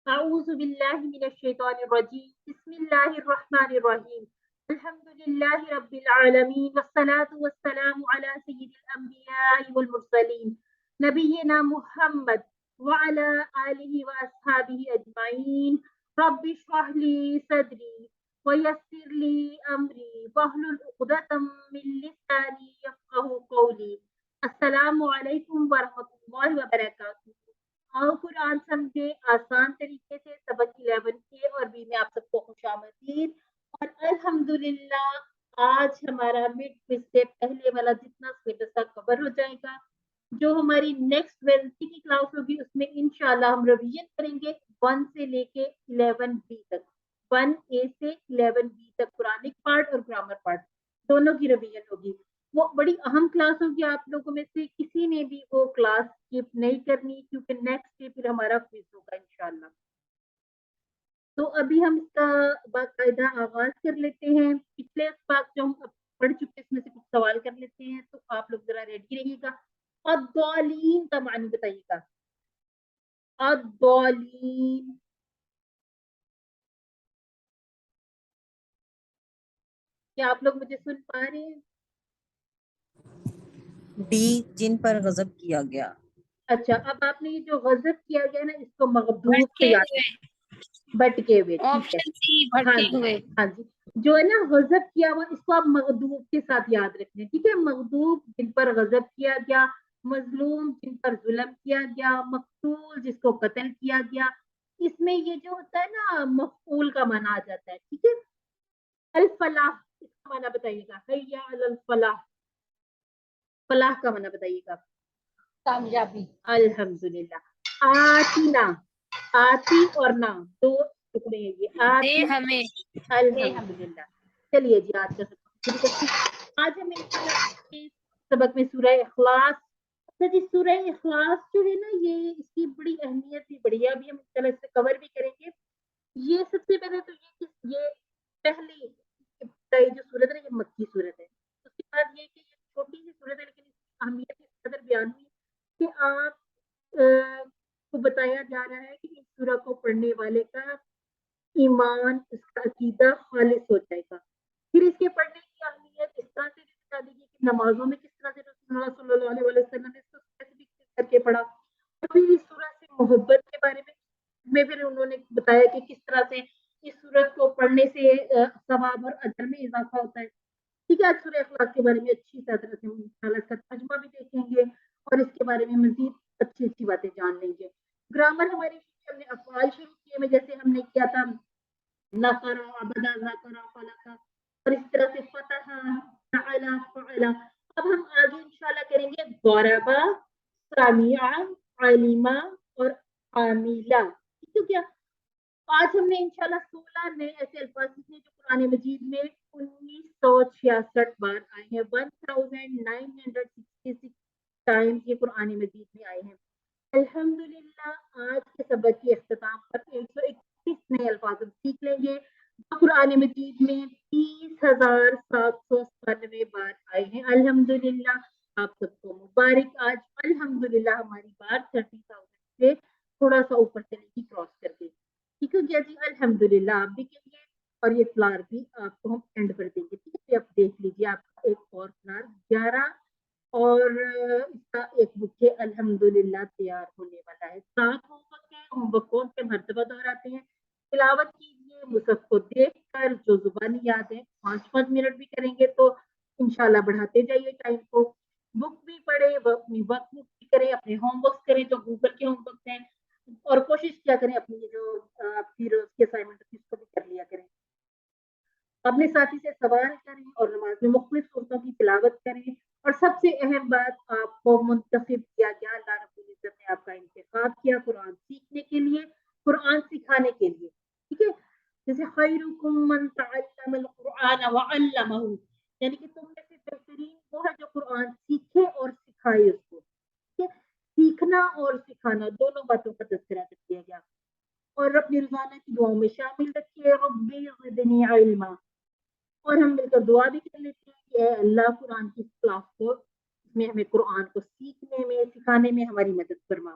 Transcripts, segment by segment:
أعوذ بالله من الشيطان الرجيم بسم الله الرحمن الرحيم الحمد لله رب العالمين والصلاة والسلام على سيد الأنبياء والمرسلين نبينا محمد وعلى آله وأصحابه أجمعين رب اشرح لي صدري ويسر لي أمري واحلل عقدة من لساني يفقهوا قولي السلام عليكم ورحمة الله وبركاته اور قرآن سمجھے آسان طریقے سے سبق 11 کے اور بھی میں آپ سب کو خوش آمدید اور الحمدللہ آج ہمارا مڈ کوئز سے پہلے والا جتنا سلیبس تھا کور ہو جائے گا. جو ہماری نیکسٹ ویڈنسڈے کی کلاس ہوگی اس میں انشاءاللہ ہم ریویژن کریں گے 1 سے لے کے 11 بی تک 1 اے سے 11 بی تک قرآنک پارٹ اور گرامر پارٹ دونوں کی ریویژن ہوگی. وہ بڑی اہم کلاس ہوگی آپ لوگوں میں سے کسی نے بھی وہ کلاس اسکپ نہیں کرنی کیونکہ نیکسٹ ڈے پھر ہمارا کوئز ہوگا انشاءاللہ. تو ابھی ہم اس کا باقاعدہ آغاز کر لیتے ہیں. پچھلے اسباق جو ہم پڑھ چکے اس میں سے کچھ سوال کر لیتے ہیں تو آپ لوگ ذرا ریڈی رہیے گا. الضالین کا معنی بتائیے گا. الضالین کیا آپ لوگ مجھے سن پا رہے ہیں؟ ڈی جن پر غضب کیا گیا. اچھا اب آپ نے یہ جو غضب کیا گیا نا اس کو مغضوب سے یاد بھٹکے ہوئے. آپشن سی ہاں بھٹکے جی ہوئے. ہاں جی جو ہے نا غضب کیا ہوا اس کو آپ مغضوب کے ساتھ یاد رکھیں. ٹھیک ہے مغضوب جن پر غضب کیا گیا, مظلوم جن پر ظلم کیا گیا, مقتول جس کو قتل کیا گیا. اس میں یہ جو ہوتا ہے نا مفعول کا معنی آ جاتا ہے. ٹھیک ہے. الفلاح اس کا معنی بتائیے گا. حیا علی الفلاح فلاح کا معنی بتائیے گا. کامیابی. الحمدللہ. آتینا آتی اور نا دو ٹکڑے ہیں یہ. دے آتی ہمیں. الحمدللہ. چلیے جی آج کا سبق شروع کرتے ہیں. آج ہم انشاءاللہ اس سبق میں سورہ اخلاص. اچھا جی سورہ اخلاص جو ہے نا یہ اس کی بڑی اہمیت بھی بڑی ہے. ابھی ہم اس طرح سے کور بھی کریں گے. یہ سب سے پہلے تو یہ پہلی ابتدائی جو صورت ہے یہ مکی صورت ہے. اس کے بعد یہ کہ یہ چھوٹی سی صورت ہے لیکن اس کی اہمیت اس قدر بیان ہوئی کہ آپ کو بتایا جا رہا ہے کہ اس سورہ کو پڑھنے والے کا ایمان اس کا عقیدہ خالص ہو جائے گا. پھر اس کے پڑھنے کی اہمیت اس طرح سے بھی بتا دی گئی کہ نمازوں میں کس طرح سے رسول اللہ صلی اللہ علیہ وسلم نے اس کو اسپیسیفک کر کے پڑھا. اور پھر اس سورہ سے محبت کے بارے میں پھر انہوں نے بتایا کہ کس طرح سے اس سورت کو پڑھنے سے ثواب اور اجر میں اضافہ ہوتا ہے. ٹھیک ہے. آج سورہ اخلاص کے بارے میں اچھی طرح سے انشاءاللہ اس کا ترجمہ بھی دیکھیں گے اور اس کے بارے میں مزید اچھی اچھی باتیں جان لیں گے. گرامر ہماری ہم نے افعال شروع کیے میں جیسے ہم نے کیا تھا نفرا ابدا ذکرا فلکا اور اس طرح سے فتح فعل فعل. اب ہم آگے انشاءاللہ کریں گے ضربا سامعا علما اور عاملہ. ٹھیک ہے. کیا آج ہم نے انشاءاللہ 16 نئے ایسے الفاظ سیکھے جو قرآن مجید میں 1966 بار آئے ہیں. 1966 ٹائم یہ قرآن مجید میں آئے ہیں. الحمدللہ آج کے سبق کے اختتام پر 131 نئے الفاظ ہم سیکھ لیں گے جو قرآن مجید میں 30,797 بار آئے ہیں. الحمدللہ آپ سب کو مبارک. آج الحمدللہ ہماری بات 30,000 سے تھوڑا سا اوپر چلے گی کراس کر کے. ٹھیک ہے جی الحمدللہ آپ بھی کہیے اور یہ فلار بھی آپ کو ہم اینڈ پر دیں گے. ٹھیک ہے. آپ دیکھ لیجیے آپ کا ایک اور فلار 11 اور اس کا ایک بک الحمدللہ تیار ہونے والا ہے. 7 ہوم ورک ہے. ہوم ورک کو پہ مرتبہ دہراتے ہیں. تلاوت کیجیے مصحف کو دیکھ کر جو زبانی یاد ہے 5 منٹ بھی کریں گے تو انشاءاللہ بڑھاتے جائیے ٹائم کو. بک بھی پڑھیں اپنی ورک بک بھی کریں اپنے ہوم ورک کریں جو گوگل کے ہوم ورک ہیں اور کوشش کیا کریں اپنی جو آپ کی روز کی اسائنمنٹ اس کو بھی کر لیا کریں. اپنے ساتھی سے سوال کریں اور نماز میں مختلف صورتوں کی تلاوت کریں. اور سب سے اہم بات آپ کو منتخب کیا گیا اللہ رب العزت نے آپ کا انتخاب کیا قرآن سیکھنے کے لیے قرآن سکھانے کے لیے. ٹھیک ہے. جیسے خیرکم من تعلم القرآن وعلمہ یعنی کہ تم میں سے بہترین وہ ہے جو قرآن سیکھے اور سکھائے اس کو. ٹھیک ہے. سیکھنا اور سکھانا دونوں باتوں کا تذکرہ کر دیا گیا. اور اپنی روزانہ کی دعاؤں میں شامل رکھیے ربی زدنی علما. اور ہم مل کر دعا بھی کر لیتے ہیں کہ اے اللہ قرآن کی کلاس کو اس میں ہمیں قرآن کو سیکھنے میں سکھانے میں ہماری مدد فرما.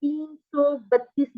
332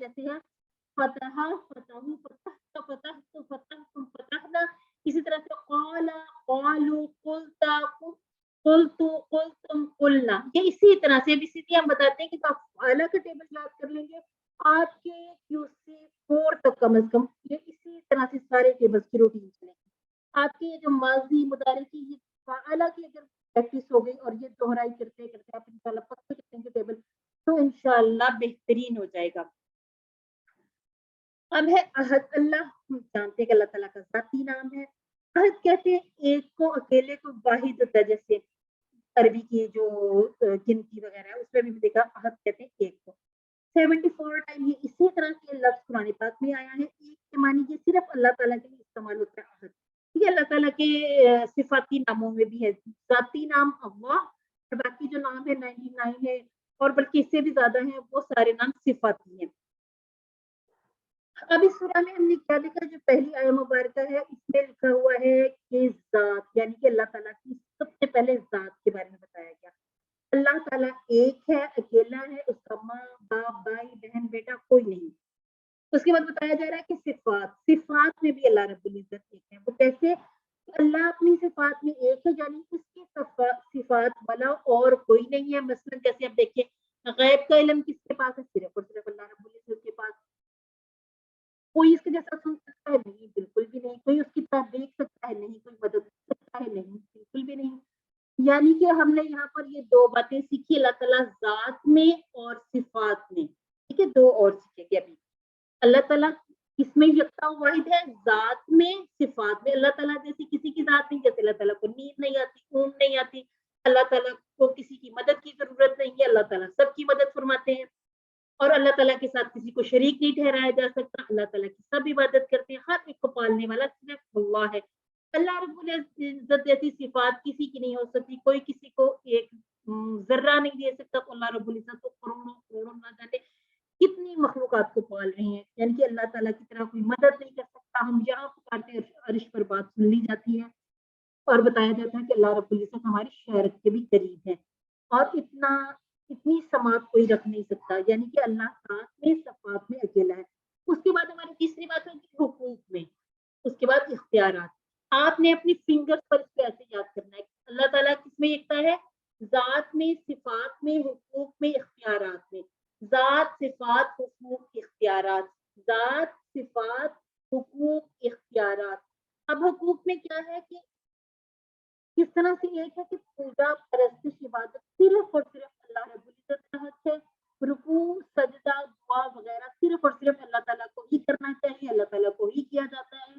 جیسے ہے فتح فتح فتح فتح تو فتح تم فتحنا، اسی طرح سے قالا قالو قلتا قلتو قلتم قلنا، یہ اسی طرح سے بھی سیدھی ہم بتاتے ہیں کہ آپ اعلیٰ کا ٹیبل یاد کر لیں گے آپ کے کیو سی 4 تک کم از کم یہ اسی طرح سے سارے ٹیبلز کی روٹین چلیں گے. آپ کے جو ماضی مضارع کی یہ اعلیٰ کی اگر پریکٹس ہو گئی اور یہ دوہرائی کرتے کرتے آپ انشاءاللہ پکے کریں گے ٹیبل تو انشاءاللہ بہترین ہو جائے گا. اب ہے عہد. اللہ ہم جانتے ہیں کہ اللہ تعالیٰ کا ذاتی نام ہے. عہد کہتے ہیں ایک کو اکیلے کو واحد ہوتا ہے، جیسے عربی کی جو گنتی وغیرہ ہے اس میں بھی دیکھا عہد کہتے ہیں ایک کو. 74 ٹائم یہ اسی طرح کے لفظ قرآن پاک میں آیا ہے. ایک کے معنی یہ صرف اللہ تعالیٰ کے لیے استعمال ہوتا ہے عہد. یہ اللہ تعالیٰ کے صفاتی ناموں میں بھی ہے. ذاتی نام اللہ اور باقی جو نام ہے 99 ہے اور بلکہ اس سے بھی زیادہ ہیں، وہ سارے نام صفاتی ہیں. اب اس سورہ میں ہم نے کیا دیکھا، جو پہلی آیہ مبارکہ ہے اس میں لکھا ہوا ہے کہ ذات یعنی کہ اللہ تعالیٰ کی سب سے پہلے ذات کے بارے میں بتایا گیا. اللہ تعالیٰ ایک ہے، اکیلا ہے، اس کا ماں باپ بھائی بہن بیٹا کوئی نہیں. اس کے بعد بتایا جا رہا ہے کہ صفات میں بھی اللہ رب العزت ایک ہے. وہ کیسے؟ اللہ اپنی صفات میں ایک ہے، یعنی اس کی صفات والا اور کوئی نہیں ہے. مثلا کیسے آپ دیکھیں غیب کا علم کس کے پاس ہے؟ صرف اور صرف اللہ رب العزت کے پاس. کوئی اس کے جیسا سن سکتا ہے؟ نہیں، بالکل بھی نہیں. کوئی اس کی طرح دیکھ سکتا ہے؟ نہیں. کوئی مدد کر سکتا ہے؟ نہیں، بالکل بھی نہیں. یعنی کہ ہم نے یہاں پر یہ دو باتیں سیکھی اللہ تعالیٰ ذات میں اور صفات میں. ٹھیک ہے، دو اور سیکھیں گے ابھی. اللہ تعالیٰ کس میں یکتا واحد ہے؟ ذات میں صفات میں. اللہ تعالیٰ جیسی کسی کی ذات نہیں، جیسے اللہ تعالیٰ کو نیند نہیں آتی، اونگ نہیں آتی. اللہ تعالیٰ کو کسی کی مدد کی ضرورت نہیں ہے، اللہ تعالیٰ سب کی مدد فرماتے ہیں. اور اللہ تعالیٰ کے ساتھ کسی کو شریک نہیں ٹھہرایا جا سکتا. اللہ تعالیٰ کی سب عبادت کرتے ہیں. ہر ایک کو پالنے والا صرف اللہ ہے. اللہ رب العزت جیسی صفات کسی کی نہیں ہو سکتی. کوئی کسی کو ایک ذرہ نہیں دے سکتا. اللہ رب العزت کو کروڑوں کروڑوں نہ جانے کتنی مخلوقات کو پال رہے ہیں. یعنی کہ اللہ تعالیٰ کی طرح کوئی مدد نہیں کر سکتا. ہم جہاں پکارتے ہیں عرش پر بات سن لی جاتی ہے اور بتایا جاتا ہے کہ اللہ رب العزت ہماری شہرت کے بھی قریب ہے اور اتنی سماعت کوئی رکھ نہیں سکتا. یعنی کہ اللہ ذات میں صفات میں اکیلا ہے. اس کے بعد ہماری تیسری بات ہوگی حقوق میں. اس کے بعد اختیارات. آپ نے اپنی فنگر پر اس کو ایسے یاد کرنا ہے. اللہ تعالیٰ کس میں یکتا ہے؟ ذات میں، صفات میں، حقوق میں، اختیارات میں. ذات، صفات، حقوق، اختیارات. ذات، صفات، حقوق، اختیارات. اب حقوق میں کیا ہے کہ کس طرح سے ایک ہے کہ پوجا پرستش عبادت صرف اور صرف اللہ رب العزت کا حق ہے. رکوع سجدہ دعا وغیرہ صرف اور صرف اللہ تعالیٰ کو ہی کرنا چاہیے، اللہ تعالیٰ کو ہی کیا جاتا ہے.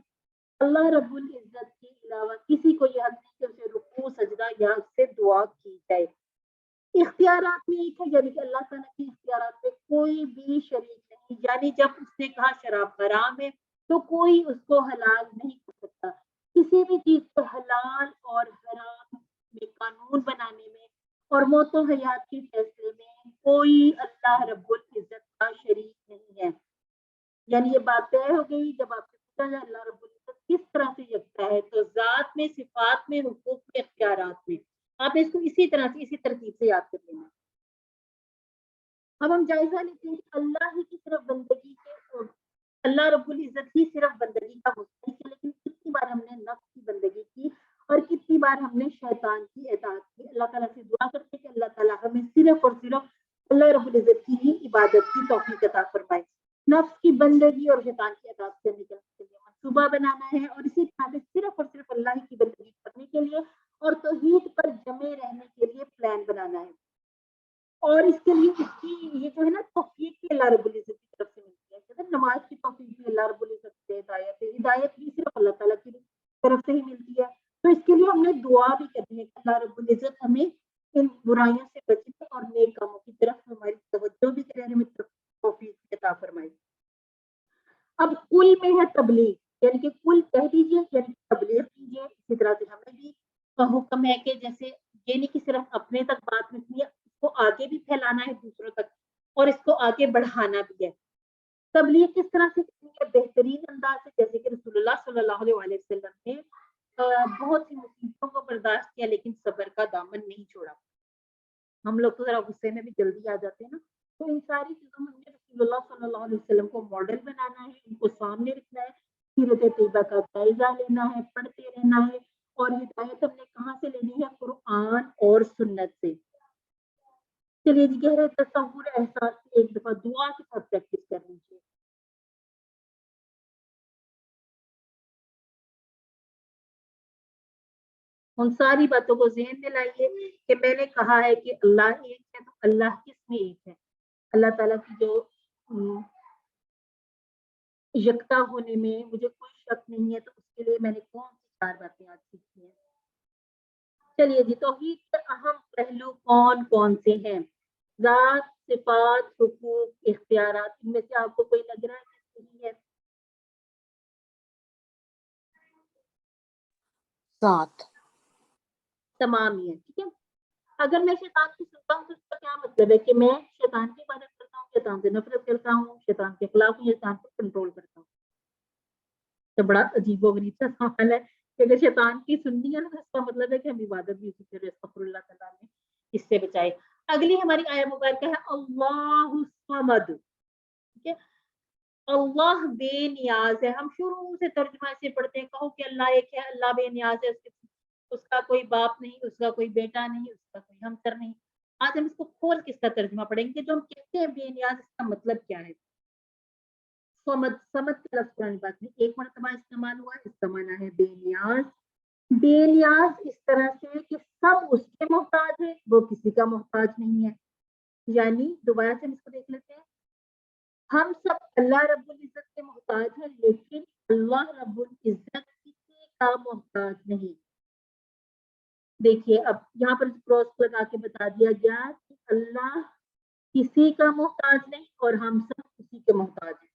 اللہ رب العزت کے علاوہ کسی کو یہ حق نہیں کہ اسے رکوع سجدہ یا اس سے دعا کی جائے. اختیارات میں ایک ہے، یعنی کہ اللہ تعالیٰ کے اختیارات میں کوئی بھی شریک نہیں. یعنی جب اس نے کہا شراب حرام ہے تو کوئی اس کو حلال نہیں کر سکتا. کسی بھی چیز کو حلال اور حرام میں قانون بنانے میں اور موت و حیات کے فیصلے میں کوئی اللہ رب العزت کا شریک نہیں ہے. یعنی یہ بات طے ہو گئی. جب آپ سے پوچھا جائے اللہ رب العزت کس طرح سے یکتا ہے تو ذات میں، صفات میں، حقوق میں، اختیارات میں. آپ نے اس کو اسی طرح سے اسی ترتیب سے یاد کر لینا. اب ہم جائزہ لیتے ہیں کہ اللہ ہی کی صرف بندگی کے اللہ رب العزت ہی صرف بندگی کا مستحق ہے. لیکن کتنی بار ہم نے نفس کی بندگی کی اور کتنی بار ہم نے شیطان کی اطاعت کی. اللہ تعالیٰ سے دعا کرتے کہ اللہ تعالیٰ ہمیں صرف اور صرف اللہ رب العزت کی ہی عبادت کی توفیق عطا فرمائے. نفس کی بندگی اور شیطان کی اطاعت کرنے کے لیے منصوبہ بنانا ہے اور اسی طرح سے صرف اور صرف اللہ کی بندگی کرنے کے لیے اور توحید پر جمے رہنے کے لیے پلان بنانا ہے. اور اس کے لیے اس کی یہ جو ہے نا توفیق بھی اللہ رب العزت کی طرف سے ملتی ہے. کہتے ہیں نماز کی توفیق بھی اللہ رب العزت سے، ہدایت بھی صرف اللہ تعالیٰ کی طرف سے ہی ملتی ہے. تو اس کے لیے ہم نے دعا بھی کرنی ہے کہ اللہ رب العزت ہمیں ان برائیوں سے بچے اور نیک کاموں کی طرف ہماری توجہ بھی کرے، ہمیں توفیق عطا فرمائے. اب کل میں ہے تبلیغ، یعنی کہ کل کہہ دیجیے یعنی تبلیغ کیجیے. اسی طرح سے ہمیں بھی حکم ہے کہ جیسے یہ نہیں کہ صرف اپنے تک بات رکھنی ہے، اس کو آگے بھی پھیلانا ہے دوسروں تک اور اس کو آگے بڑھانا بھی ہے. تبلیغ کس طرح سے کرنی ہے؟ بہترین انداز سے، جیسے کہ رسول اللہ صلی اللہ علیہ وسلم نے بہت سی مصیبتوں کو برداشت کیا لیکن صبر کا دامن نہیں چھوڑا. ہم لوگ تو ذرا غصے میں بھی جلدی آ جاتے ہیں نا تو ان ساری چیزوں میں ہمیں رسول اللہ صلی اللہ علیہ وسلم کو ماڈل بنانا ہے، ان کو سامنے رکھنا ہے، سیرت طیبہ کا جائزہ لینا ہے، پڑھتے رہنا ہے، اور ہدایت ہم نے کہاں سے لینی ہے؟ قرآن اور سنت سے۔ چلیے جی، گہرے تصور احساس کی ایک دفعہ دعا کے ساتھ پریکٹس کر لیجیے۔ ان ساری باتوں کو ذہن میں لائیے کہ میں نے کہا ہے کہ اللہ ایک ہے، تو اللہ کس میں ایک ہے؟ اللہ تعالیٰ کی جو یکتا ہونے میں مجھے کوئی شک نہیں ہے، تو اس کے لیے میں نے کون سی 4 باتیں آج سیکھی ہیں؟ چلیے جی، توحید کے اہم پہلو کون کون سے ہیں؟ ذات، صفات، حقوق، اختیارات، ان میں سے آپ کو کوئی لگ رہا ہے کہ صحیح ہے؟ ذات تمام ہی ہے، ٹھیک ہے۔ اگر میں شیطان کی سنتا ہوں تو اس کا کیا مطلب ہے؟ کہ میں شیطان کی عبادت کرتا ہوں، شیطان سے نفرت کرتا ہوں، شیطان کے خلاف ہوں، شیطان کو کنٹرول کرتا ہوں۔ تو بڑا عجیب و غریب سا سوال ہے کہ اگر شیطان کی سننی ہے نا، تو اس کا مطلب ہے کہ ہم عبادت بھی اسی طرح استغفر اللہ تعالیٰ نے اس سے بچائے۔ اگلی ہماری آیت مبارکہ ہے اللہ الصمد، ٹھیک ہے۔ اللہ بے نیاز ہے۔ ہم شروع سے ترجمہ سے پڑھتے ہیں، کہو کہ اللہ ایک ہے، اللہ بے نیاز ہے، اس کا کوئی باپ نہیں، اس کا کوئی بیٹا نہیں، اس کا کوئی ہمسر نہیں۔ آج ہم اس کو کھول کے اس کا ترجمہ پڑھیں گے۔ جو ہم کہتے ہیں بے نیاز، اس کا مطلب کیا ہے؟ سمد، سمد کا لفظ قرآن پاک میں ایک مرتبہ استعمال ہوا، اس کا معنی ہے بے نیاز۔ بے نیاز اس طرح سے کہ سب اس کے محتاج ہے، وہ کسی کا محتاج نہیں ہے۔ یعنی دوبارہ سے ہم اس کو دیکھ لیتے ہیں، ہم سب اللہ رب العزت کے محتاج ہیں، لیکن اللہ رب العزت کسی کا محتاج نہیں۔ دیکھیے اب یہاں پر کراس لگا کے بتا دیا گیا کہ اللہ کسی کا محتاج نہیں اور ہم سب کسی کے محتاج ہیں۔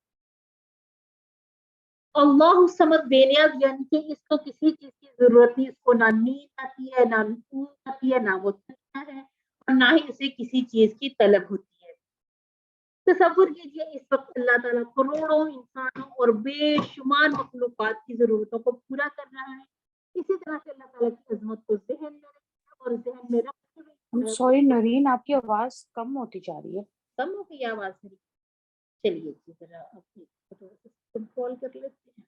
اللہ سمد بے نیاز، یعنی کہ اس کو کسی چیز کی ضرورت نہیں، اس کو نہ نیند آتی ہے، نہ اونگ آتی ہے، نہ وہ تھکتا ہے، اور نہ ہی اسے کسی چیز کی طلب ہوتی ہے۔ تصور کیجیے اس وقت اللہ تعالیٰ کروڑوں انسانوں اور بے شمار مخلوقات کی ضرورتوں کو پورا کر رہا ہے۔ اسی طرح سے اللہ تعالیٰ کی عظمت کو ذہن میں رکھیں اور ذہن میں رکھتے سوری نرین، آپ کی آواز کم ہوتی جا رہی ہے۔ کم ہو گئی آواز میری؟ چلیے جی، ذرا آپ کنٹرول کر لیتے ہیں۔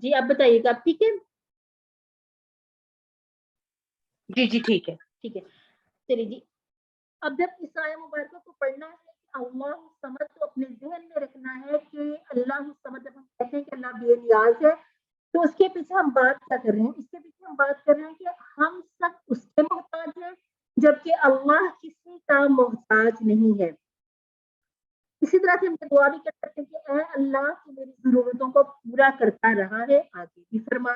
جی آپ بتائیے گا، آپ ٹھیک ہے؟ جی جی ٹھیک ہے، ٹھیک ہے، چلیے جی۔ اب جب اس آیہ مبارکہ کو پڑھنا ہے کہ اللہ الصمد، تو اپنے ذہن میں رکھنا ہے کہ اللہ الصمد، جب ہم کہتے ہیں کہ اللہ بے نیاز ہے، تو اس کے پیچھے ہم بات کیا کر رہے ہیں؟ اس کے پیچھے ہم بات کر رہے ہیں کہ ہم سب اس کے محتاج ہیں، جبکہ اللہ کسی کا محتاج نہیں ہے۔ اسی طرح سے ہم دعا بھی کر سکتے ہیں کہ اے اللہ، تو میری ضرورتوں کو پورا کرتا رہا ہے، آگے بھی فرما۔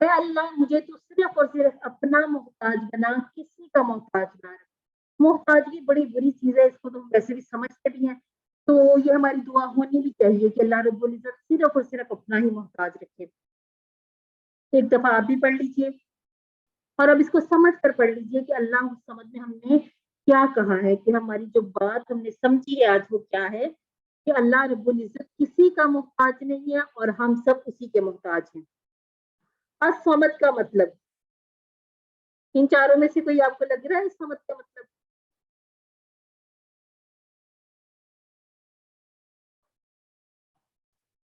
اے اللہ، مجھے تو صرف اور صرف اپنا محتاج بنا، کسی کا محتاج نہ رکھ۔ محتاجگی بڑی بری چیز ہے، اس کو تو ہم ویسے بھی سمجھتے بھی ہیں، تو یہ ہماری دعا ہونی بھی چاہیے کہ اللہ رب العزت صرف اور صرف اپنا ہی محتاج رکھے۔ ایک دفعہ آپ بھی پڑھ لیجیے، اور اب اس کو سمجھ کر پڑھ لیجیے کہ اللہ سمجھ میں ہم نے کیا کہا ہے، کہ ہماری جو بات ہم نے سمجھی ہے آج وہ کیا ہے، کہ اللہ رب العزت کسی کا محتاج نہیں ہے اور ہم سب اسی کے محتاج ہیں۔ الصمد کا مطلب، ان چاروں میں سے کوئی آپ کو لگ رہا ہے الصمد کا مطلب؟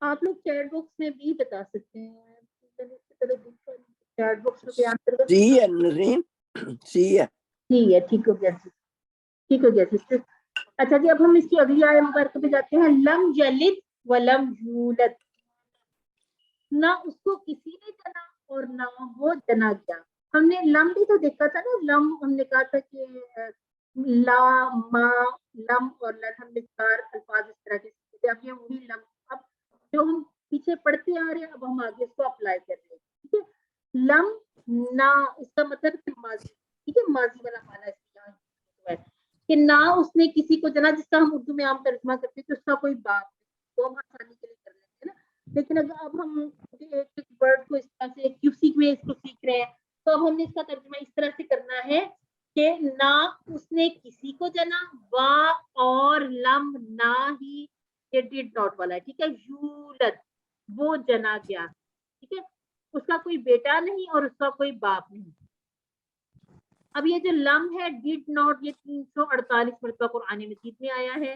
آپ لوگ چیٹ باکس میں بھی بتا سکتے ہیں، چیٹ باکس کے انترگت سی ہے نرین، سی ہے، ٹھیک ہو گیا جی، ٹھیک ہو گیا سسٹر۔ اچھا جی، اب ہم اس کی اگلی آیت مبارکہ پہ جاتے ہیں۔ لم یلد ولم یولد، نہ اس کو کسی نے جنا اور نہ وہ جنا گیا۔ ہم نے لم بھی تو دیکھا تھا نا، لم ہم نے کہا تھا کہ لا، ما، لم اور لن، ہم نے 4 الفاظ اس طرح کے، اب یہ وہی لم، اب جو ہم پیچھے پڑھتے آ رہے ہیں اب ہم آگے اس کو اپلائی کر رہے ہیں، ٹھیک ہے۔ لم نہ، اس کا مطلب ماضی، ٹھیک ہے، ماضی والا مانا اس کا کہ نہ اس نے کسی کو جنا، جس کا ہم اردو میں عام ترجمہ کرتے ہیں کہ اس کا کوئی باپ، وہ ہم آسانی کے لیے کر لیتے ہیں نا۔ لیکن اگر اب ہم ایک ایک ورڈ کو اس طرح سے کیوسیک میں اس کو سیکھ رہے ہیں، تو اب ہم نے اس کا ترجمہ اس طرح سے کرنا ہے کہ نہ اس نے کسی کو جنا، وا اور لم نہ ہی، یہ ڈڈ ناٹ والا ہے، ٹھیک ہے۔ یولد، وہ جنا گیا، ٹھیک ہے، اس کا کوئی بیٹا نہیں اور اس کا کوئی باپ نہیں۔ اب یہ جو لم ہے ڈیڈ ناٹ، یہ 348 مرتبہ قرآن مجید میں آیا ہے.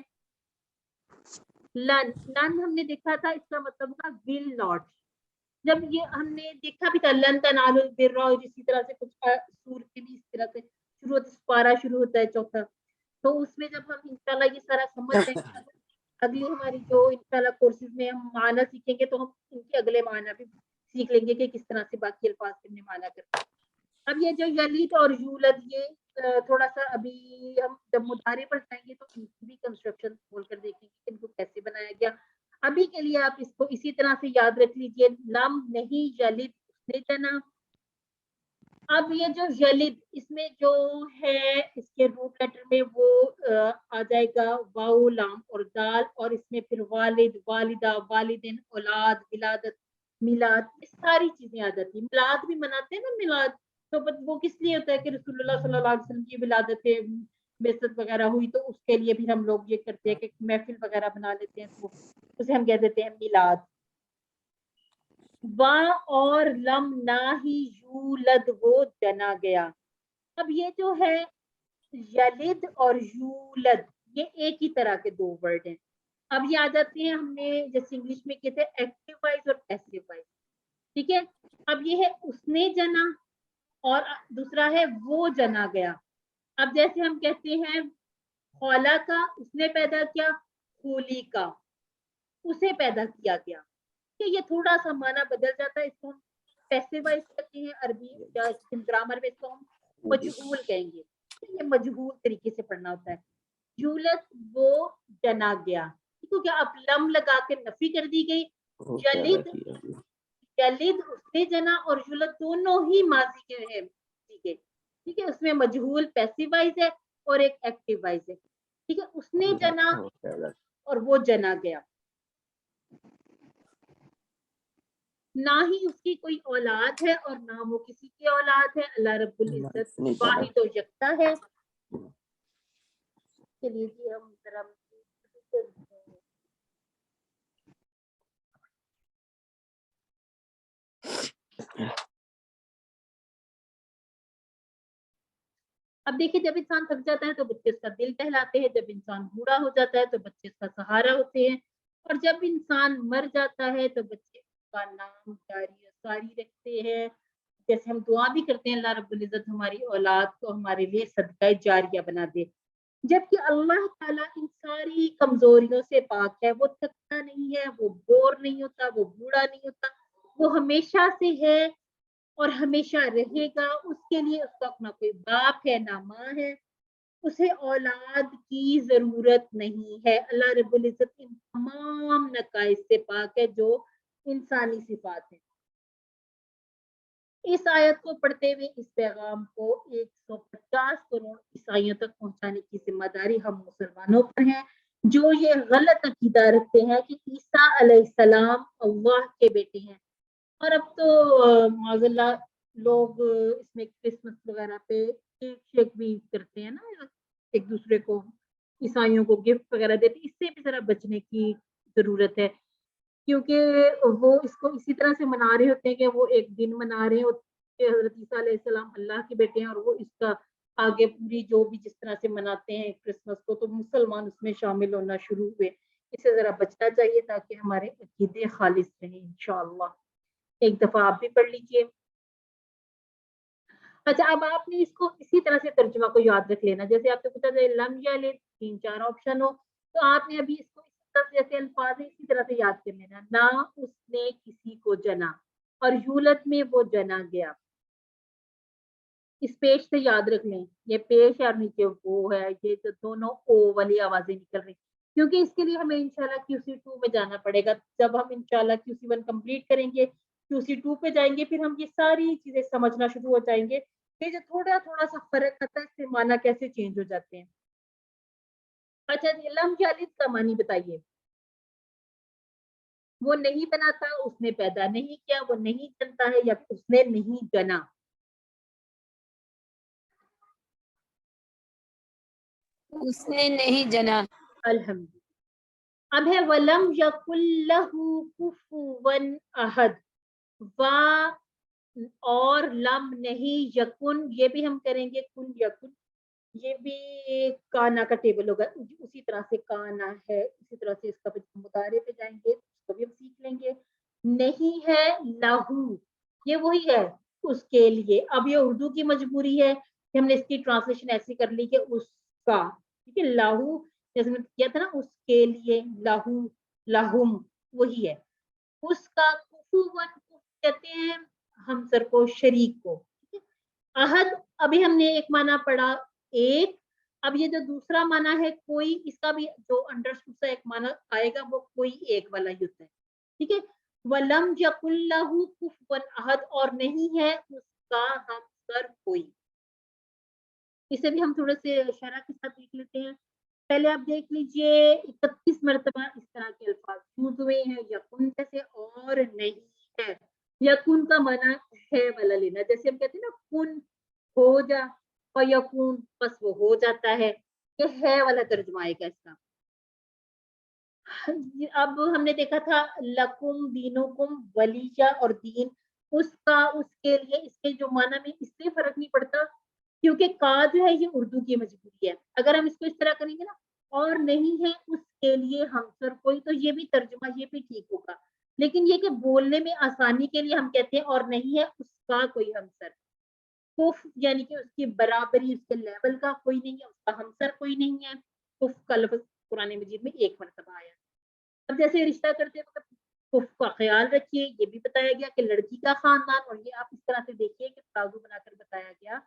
لن ہم نے دیکھا تھا اس کا مطلب ہوگا ول ناٹ. جب یہ ہم نے دیکھا بھی تھا لن تنالوا البر، اور اسی طرح سے کچھ سورت کے بھی اس طرح سے شروع ہوتا ہے، پارا شروع ہوتا ہے چوتھا. تو اس میں جب ہم انشاءاللہ یہ سارا سمجھ لیں گے، اگلی ہماری جو انشاءاللہ کورسز میں ہم معنی سیکھیں گے تو ہم ان کے اگلے معنی بھی سیکھ لیں گے کہ کس طرح سے باقی الفاظ کے معنی کرتے ہیں. اب یہ جو یلید اور یولد، یہ تھوڑا سا ابھی ہم جب مضارع پر جائیں گے تو ان کی بھی کنسٹرکشن کھول کر دیکھیں گے کہ ان کو کیسے بنایا گیا. ابھی کے لیے آپ اس کو اسی طرح سے یاد رکھ لیجئے، لم نہیں یلد اس نے جنا. اب یہ جو یلد، اس میں جو ہے اس کے روٹ لیٹر میں وہ آ جائے گا واو لام اور دال، اور اس میں پھر والد والدہ والدین اولاد ولادت میلاد، یہ ساری چیزیں آ جاتی ہیں. میلاد بھی مناتے ہیں نا، میلاد تو وہ کس لیے ہوتا ہے کہ رسول اللہ صلی اللہ علیہ وسلم کی ولادت بعثت وغیرہ ہوئی، تو اس کے لیے بھی ہم لوگ یہ کرتے ہیں کہ محفل وغیرہ بنا لیتے ہیں، تو اسے ہم کہہ دیتے ہیں میلاد. وا اور لم نہ ہی یولد وہ جنا گیا. اب یہ جو ہے یلد اور یولد، یہ ایک ہی طرح کے دو ورڈ ہیں. اب یہ آ جاتے ہیں، ہم نے جیسے انگلش میں کہتے ہیں ایکٹیو وائز اور پیسیو وائز. ٹھیک ہے. اب یہ ہے اس نے جنا اور دوسرا ہے وہ جنا گیا. اب جیسے ہم کہتے ہیں خولا کا، اس نے پیدا کیا، خولی کا، اسے پیدا کیا گیا. کہ یہ تھوڑا سا معنی بدل جاتا ہے، اس کو ہم پیسیو وائز کہتے ہیں عربی یا گرامر میں اس کو ہم مجہول کہیں گے. یہ مجہول طریقے سے پڑھنا ہوتا ہے. یولد وہ جنا گیا، کیونکہ اب لم لگا کے نفی کر دی گئی. یلد اس نے جنا اور یولد دونوں ہی ماضی کے ہیں. ٹھیک ہے. اس میں مجہول پیسیو وائز ہے اور ایک ایکٹیو وائز ہے. ٹھیک ہے. اس نے جنا اور وہ جنا گیا. نہ ہی اس کی کوئی اولاد ہے اور نہ وہ کسی کی اولاد ہے. اللہ رب العزت واحد و یکتا ہے. چلیے جی ہم ذرا اب دیکھیے، جب انسان تھک جاتا ہے تو بچے اس کا دل بہلاتے ہیں، جب انسان بوڑھا ہو جاتا ہے تو بچے اس کا سہارا ہوتے ہیں، اور جب انسان مر جاتا ہے تو بچے اس کا نام جاری و ساری رکھتے ہیں. جیسے ہم دعا بھی کرتے ہیں اللہ رب العزت ہماری اولاد کو ہمارے لیے صدقہ جاریہ بنا دے. جبکہ اللہ تعالیٰ ان ساری کمزوریوں سے پاک ہے. وہ تھکتا نہیں ہے، وہ بور نہیں ہوتا، وہ بوڑھا نہیں ہوتا، وہ ہمیشہ سے ہے اور ہمیشہ رہے گا. اس کے لیے اس کا نہ کوئی باپ ہے نہ ماں ہے، اسے اولاد کی ضرورت نہیں ہے. اللہ رب العزت ان تمام نقائص سے پاک ہے جو انسانی صفات ہیں. اس آیت کو پڑھتے ہوئے اس پیغام کو 150 کروڑ عیسائیوں تک پہنچانے کی ذمہ داری ہم مسلمانوں پر ہے، جو یہ غلط عقیدہ رکھتے ہیں کہ عیسیٰ علیہ السلام اللہ کے بیٹے ہیں. اور اب تو معاذ اللہ لوگ اس میں کرسمس وغیرہ پہ کیک شیک بھی کرتے ہیں نا، ایک دوسرے کو عیسائیوں کو گفٹ وغیرہ دیتے. اس سے بھی ذرا بچنے کی ضرورت ہے، کیونکہ وہ اس کو اسی طرح سے منا رہے ہوتے ہیں کہ وہ ایک دن منا رہے ہوتے ہیں حضرت عیسیٰ علیہ السلام اللہ کے بیٹے ہیں، اور وہ اس کا آگے پوری جو بھی جس طرح سے مناتے ہیں کرسمس کو، تو مسلمان اس میں شامل ہونا شروع ہوئے. اس سے ذرا بچنا چاہیے تاکہ ہمارے عقیدے خالص رہیں انشاءاللہ. ایک دفعہ آپ بھی پڑھ لیجئے. اچھا، اب آپ نے اس کو اسی طرح سے ترجمہ کو یاد رکھ لینا. جیسے آپ سے پوچھا جائے لم یلد 3-4 آپشن ہو، تو آپ نے ابھی اس کو اس طرح سے جیسے الفاظ اسی طرح سے یاد کر لینا. نہ اس نے کسی کو جنا، اور یولد میں وہ جنا گیا. اس پیش سے یاد رکھ لیں، یہ پیش اور نیچے وہ ہے، یہ جو دونوں او والی آوازیں نکل رہی، کیونکہ اس کے لیے ہمیں انشاءاللہ QC2 میں جانا پڑے گا. جب ہم انشاءاللہ QC1 کمپلیٹ کریں گے، QC2 پہ جائیں گے، پھر ہم یہ ساری چیزیں سمجھنا شروع ہو جائیں گے کہ جو تھوڑا تھوڑا سا فرق آتا ہے اس سے معنی کیسے چینج ہو جاتے ہیں. اچھا جی، لم یلد کا معنی بتائیے. وہ نہیں بناتا، اس نے پیدا نہیں کیا، وہ نہیں جنتا ہے، یا اس نے نہیں جنا. اس نے نہیں جنا. الحمد. اب ہے وَلَمْ يَكُنْ لَهُ كُفُوًا أَحَدٌ. اور لم نہیں یکن، یہ بھی ہم کریں گے کن یکن، یہ بھی کانا کا ٹیبل ہوگا، اسی طرح سے کانا ہے، اسی طرح سے اس کا مضارع پہ جائیں گے، اس کو بھی ہم سیکھ لیں گے. نہیں ہے لہو، یہ وہی ہے اس کے لیے. اب یہ اردو کی مجبوری ہے کہ ہم نے اس کی ٹرانسلیشن ایسی کر لی کہ اس کا، ٹھیک ہے، لہو جیسے میں کیا تھا نا اس کے لیے، لہو لہم وہی ہے. اس کا کفوان کہتے ہیں ہمسر کو، شریک کو. عہد ابھی ہم نے ایک معنی پڑھا ایک، اب یہ جو دوسرا معنی ہے کوئی، اس کا بھی جو انڈرسٹوڈ سا ایک معنی آئے گا وہ کوئی ایک والا ہی ہوتا ہے. ٹھیک ہے. وَلَمْ يَكُنْ لَهُ كُفُوًا أَحَدٌ، اور نہیں ہے اس کا ہمسر کوئی. اسے بھی ہم تھوڑے سے شرح کے ساتھ دیکھ لیتے ہیں. پہلے آپ دیکھ لیجئے 31 مرتبہ اس طرح کے الفاظ یوز ہوئے ہیں یکن جیسے اور نہیں ہے. یکن کا معنی ہے والا لینا، جیسے ہم کہتے ہیں نا کن ہو جا، فیکون بس وہ ہو جاتا ہے، یہ ہے والا ترجمہ آئے گا اس کا. اب ہم نے دیکھا تھا لکم دینکم ولیہ اور دین، اس کا اس کے لیے، اس کے جو معنی میں اس سے فرق نہیں پڑتا کیونکہ کا جو ہے یہ اردو کی مجبوری ہے. اگر ہم اس کو اس طرح کریں گے نا اور نہیں ہے اس کے لیے ہمسر کوئی، تو یہ بھی ترجمہ یہ بھی ٹھیک ہوگا. لیکن یہ کہ بولنے میں آسانی کے لیے ہم کہتے ہیں اور نہیں ہے اس کا کوئی ہمسر. کف یعنی کہ اس کی برابری، اس کے لیول کا کوئی نہیں ہے، اس کا ہمسر کوئی نہیں ہے. کف کا لفظ قرآن مجید میں ایک مرتبہ آیا. اب جیسے رشتہ کرتے وقت کف کا خیال رکھیے، یہ بھی بتایا گیا کہ لڑکی کا خاندان، اور یہ آپ اس طرح سے دیکھیے کہ ترازو بنا کر بتایا گیا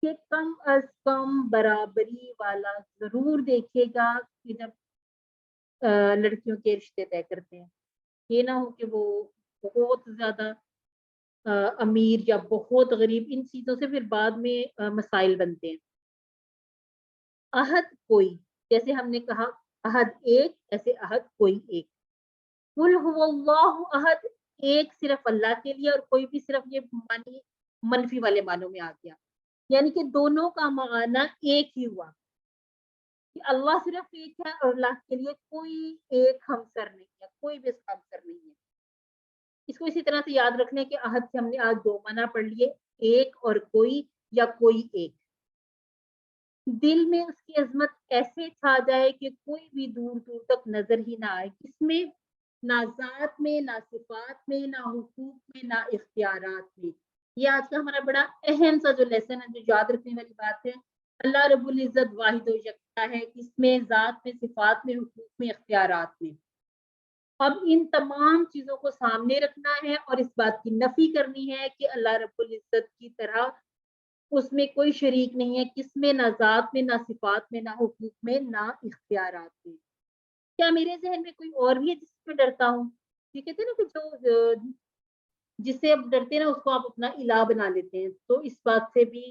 کہ کم از کم برابری والا ضرور دیکھیے گا کہ جب لڑکیوں کے رشتے طے کرتے ہیں. یہ نہ ہو کہ وہ بہت زیادہ امیر یا بہت غریب، ان چیزوں سے پھر بعد میں مسائل بنتے ہیں. عہد کوئی، جیسے ہم نے کہا عہد ایک، ایسے عہد کوئی ایک. قل هو اللہ احد، ایک صرف اللہ کے لیے، اور کوئی بھی صرف یہ معنی منفی والے معنوں میں آ گیا، یعنی کہ دونوں کا معنی ایک ہی ہوا کہ اللہ صرف ایک ہے اور اللہ کے لیے کوئی ایک ہمسر نہیں ہے، کوئی بھی اس کا ہمسر نہیں ہے. اس کو اسی طرح سے یاد رکھنے کے عہد سے ہم نے آج دو معنی پڑھ لیے، ایک اور کوئی یا کوئی ایک. دل میں اس کی عظمت ایسے چھا جائے کہ کوئی بھی دور دور تک نظر ہی نہ آئے. کس میں؟ نہ ذات میں، نہ صفات میں، نہ حقوق میں، نہ اختیارات میں. یہ آج کا ہمارا بڑا اہم سا جو لیسن ہے، جو یاد رکھنے والی بات ہے. اللہ رب العزت واحد و یکتا ہے، کس میں؟ ذات میں، صفات میں، حقوق میں، اختیارات میں. اب ان تمام چیزوں کو سامنے رکھنا ہے اور اس بات کی نفی کرنی ہے کہ اللہ رب العزت کی طرح اس میں کوئی شریک نہیں ہے. کس میں؟ نہ ذات میں، نہ صفات میں، نہ حقوق میں، نہ اختیارات میں. کیا میرے ذہن میں کوئی اور بھی ہے جس میں ڈرتا ہوں؟ یہ کہتے ہیں نا کہ جو جس سے آپ ڈرتے ہیں نا اس کو آپ اپنا الہ بنا لیتے ہیں. تو اس بات سے بھی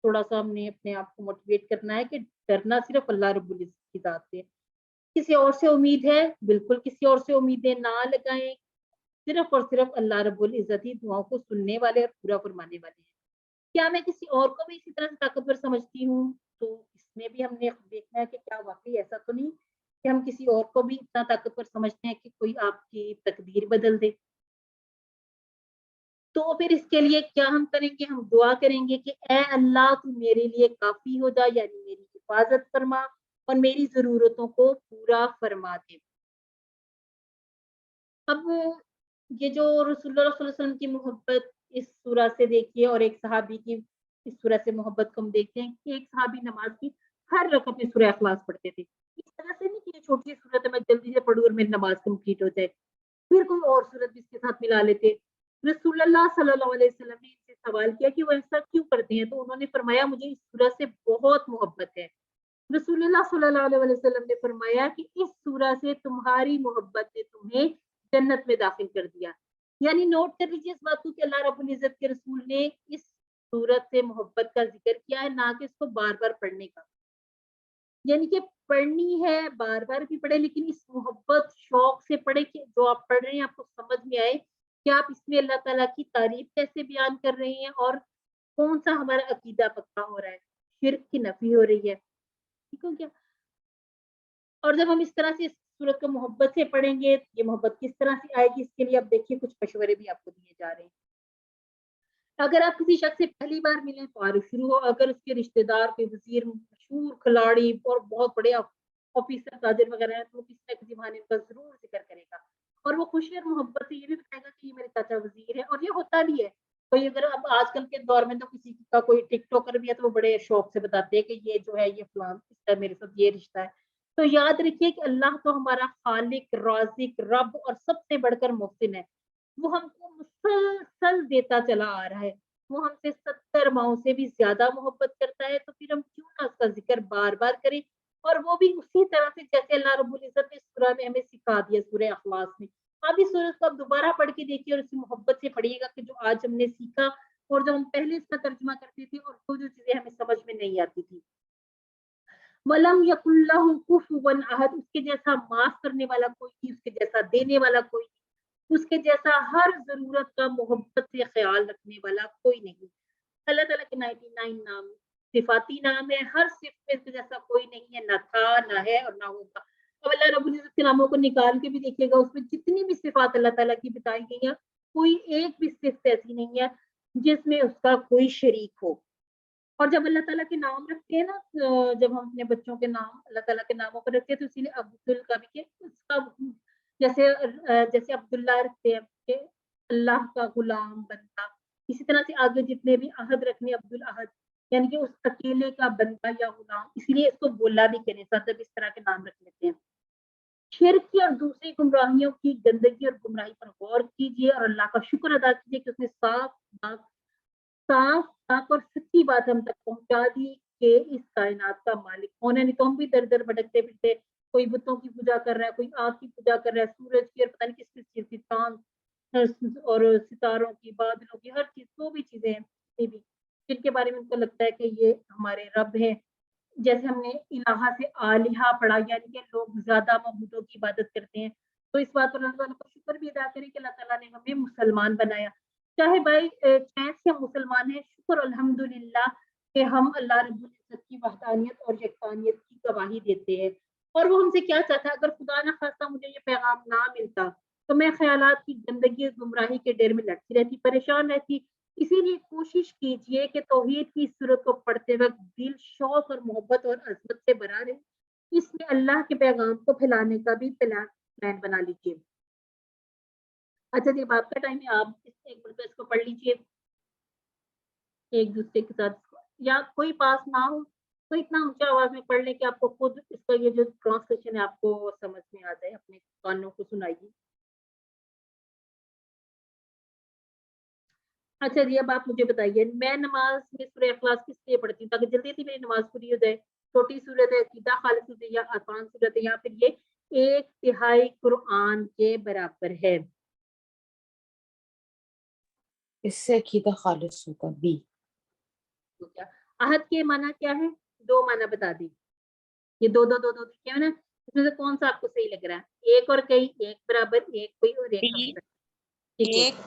تھوڑا سا ہم نے اپنے آپ کو موٹیویٹ کرنا ہے کہ ڈرنا صرف اللہ رب العزت کی ذات سے. کسی اور سے امید ہے؟ بالکل کسی اور سے امیدیں نہ لگائیں. صرف اور صرف اللہ رب العزت ہی دعاؤں کو سننے والے اور پورا فرمانے والے ہیں. کیا میں کسی اور کو بھی اسی طرح سے طاقتور سمجھتی ہوں؟ تو اس میں بھی ہم نے دیکھنا ہے کہ کیا واقعی ایسا تو نہیں کہ ہم کسی اور کو بھی اتنا طاقتور سمجھتے ہیں کہ کوئی آپ کی تقدیر بدل دے. تو پھر اس کے لیے کیا ہم کریں گے؟ ہم دعا کریں گے کہ اے اللہ تو میرے لیے کافی ہو جا، یعنی میری حفاظت فرما اور میری ضرورتوں کو پورا فرما دے. اب یہ جو رسول اللہ صلی اللہ علیہ وسلم کی محبت اس سورہ سے دیکھیے، اور ایک صحابی کی اس سورہ سے محبت کو ہم دیکھتے ہیں کہ ایک صحابی نماز کی ہر رکعت میں سورہ اخلاص پڑھتے تھے. اس طرح سے نہیں کہ یہ چھوٹی سورت ہے میں جلدی سے پڑھوں اور میری نماز کمپلیٹ ہو جائے، پھر کوئی اور سورت بھی اس کے ساتھ ملا لیتے. رسول اللہ صلی اللہ علیہ وسلم نے ان سے سوال کیا کہ وہ ایسا کیوں کرتے ہیں، تو انہوں نے فرمایا مجھے اس سورہ سے بہت محبت ہے. رسول اللہ صلی اللہ علیہ وسلم نے فرمایا کہ اس سورہ سے تمہاری محبت نے تمہیں جنت میں داخل کر دیا. یعنی نوٹ کر لیجیے اس بات کو کہ اللہ رب العزت کے رسول نے اس سورت سے محبت کا ذکر کیا ہے، نہ کہ اس کو بار بار پڑھنے کا. یعنی کہ پڑھنی ہے، بار بار بھی پڑھے، لیکن اس محبت شوق سے پڑھے کہ جو آپ پڑھ رہے ہیں آپ کو سمجھ میں آئے کہ آپ اس میں اللہ تعالیٰ کی تعریف کیسے بیان کر رہے ہیں اور کون سا ہمارا عقیدہ پکا ہو رہا ہے، شرک کی نفی ہو رہی ہے. ٹھیک ہو کیا؟ اور جب ہم اس طرح سے اس صورت کو محبت سے پڑھیں گے، یہ محبت کس طرح سے آئے گی، اس کے لیے اب دیکھیے کچھ مشورے بھی آپ کو دیے جا رہے ہیں. اگر آپ کسی شخص سے پہلی بار ملیں تعارف شروع ہو، اگر اس کے رشتے دار کوئی وزیر، مشہور کھلاڑی اور بہت بڑے آفیسر، تاجر وغیرہ ہیں تو وہ کسی نہ کسی بہانے کا ضرور ذکر کرے گا، اور وہ خوشی اور محبت سے یہ بھی بتائے گا کہ یہ میرے چاچا وزیر ہے، اور یہ ہوتا بھی ہے. کوئی اگر اب آج کل کے دور میں تو کسی کا کوئی ٹک ٹاکر بھی ہے تو وہ بڑے شوق سے بتاتے ہیں کہ یہ جو ہے یہ فلان ہے، میرے ساتھ یہ رشتہ ہے. تو یاد رکھیے کہ اللہ تو ہمارا خالق، رازق، رب اور سب سے بڑھ کر محسن ہے. وہ ہم کو مسلسل دیتا چلا آ رہا ہے. وہ ہم سے 70 ماؤں سے بھی زیادہ محبت کرتا ہے، تو پھر ہم کیوں نہ اس کا ذکر بار بار کریں، اور وہ بھی اسی طرح سے جیسے اللہ رب العزت نے سورہ میں ہمیں سکھا دیا، سورہ اخلاص میں. آپ اس سورت کو آپ دوبارہ پڑھ کے دیکھیے اور اسی محبت سے پڑھیے گا کہ جو آج ہم نے سیکھا اور جو ہم پہلے اس کا ترجمہ کرتے تھے اور جو چیزیں ہمیں سمجھ میں نہیں آتی تھی. وَلَمْ يَكُنْ لَهُ كُفُوًا أَحَدٌ، اس کے جیسا معاف کرنے والا کوئی نہیں، اس کے جیسا دینے والا کوئی نہیں، اس کے جیسا ہر ضرورت کا محبت سے خیال رکھنے والا کوئی نہیں. اللہ تعالیٰ کے 99 نام صفاتی نام ہے، ہر صفت میں اس کے جیسا کوئی نہیں ہے، نہ تھا، نہ ہے اور نہ ہوگا. اب اللہ رب العزت کے ناموں کو نکال کے بھی دیکھیے گا، اس میں جتنی بھی صفات اللہ تعالیٰ کی بتائی گئی ہیں، کوئی ایک بھی صفت ایسی نہیں ہے جس میں اس کا کوئی شریک ہو. اور جب اللہ تعالیٰ کے نام رکھتے ہیں نا، جب ہم اپنے بچوں کے نام اللہ تعالیٰ کے ناموں پر رکھتے ہیں تو اسی لیے عبدال کا بھی کہ اس کا جیسے عبداللہ رکھتے ہیں کہ اللہ کا غلام بندہ، اسی طرح سے آگے جتنے بھی عہد رکھنے عبد العہد، یعنی کہ اس اکیلے کا بندہ یا غلام، اسی لیے اس کو بولا بھی کہنے ساتھ جب اس طرح کے نام رکھ لیتے ہیں. شرک کی اور دوسری گمراہیوں کی گندگی اور گمراہی پر غور کیجیے اور اللہ کا شکر ادا کیجیے کہ اس نے صاف اور سچی بات ہم تک پہنچا دی کہ اس کائنات کا مالک کون ہے. نہیں تو ہم بھی در در بھٹکتے پھرتے، کوئی بتوں کی پوجا کر رہا ہے، کوئی آگ کی پوجا کر رہا ہے، سورج کی اور پتہ نہیں کس چیز کی، چاند اور ستاروں کی، بادلوں کی، ہر چیز جو بھی چیزیں ہیں جن کے بارے میں ان کو لگتا ہے کہ یہ ہمارے رب ہیں. جیسے ہم نے الہ سے آلیہ پڑھا، یعنی کہ لوگ زیادہ معبودوں کی عبادت کرتے ہیں، تو اس بات پر اللہ تعالیٰ کا شکر بھی ادا کریں کہ اللہ تعالیٰ نے ہمیں مسلمان بنایا. چاہے بھائی چیز سے مسلمان ہیں، شکر الحمدللہ کہ ہم اللہ رب العزت کی وحدانیت اور یکتانیت کی گواہی دیتے ہیں. اور وہ ہم سے کیا چاہتا ہے، اگر خدا نہ خواستہ مجھے یہ پیغام نہ ملتا تو میں خیالات کی گندگی اور گمراہی کے ڈیر میں لڑتی رہتی، پریشان رہتی. اسی لیے کوشش کیجئے کہ توحید کی صورت کو پڑھتے وقت دل شوق اور محبت اور عظمت سے بھرا رہے. اس میں اللہ کے پیغام کو پھیلانے کا بھی پلان بنا لیجیے. اچھا جی، آپ کا ٹائم ہے، آپ ایک مرتبہ اس کو پڑھ لیجیے ایک دوسرے کے ساتھ، یا کوئی پاس نہ ہو تو اتنا اونچا آواز میں پڑھ لیں کہ آپ کو خود اس کا یہ جو ٹرانسلیشن ہے آپ کو سمجھ میں آ جائے، اپنے کانوں کو سنائیے. اچھا جی، اب آپ مجھے بتائیے، میں نماز میں سورہ اخلاص کس لیے پڑھتی ہوں؟ تاکہ جلدی سے میری نماز پوری ہو جائے. چھوٹی صورت ہے، عقیدہ خالص ہے، یا آسان صورت ہے، یا پھر یہ 1/3 قرآن کے برابر ہے. اس سے عقیدہ خالص ہوگا بی. عہد کے معنی کیا ہے؟ 2 معنی بتا دی. یہ دو کیا ہے نا، اس میں سے کون سا آپ کو صحیح لگ رہا ہے؟ ایک اور کئی، ایک برابر، ایک کوئی اور ایک اکثر. ٹھیک ہے،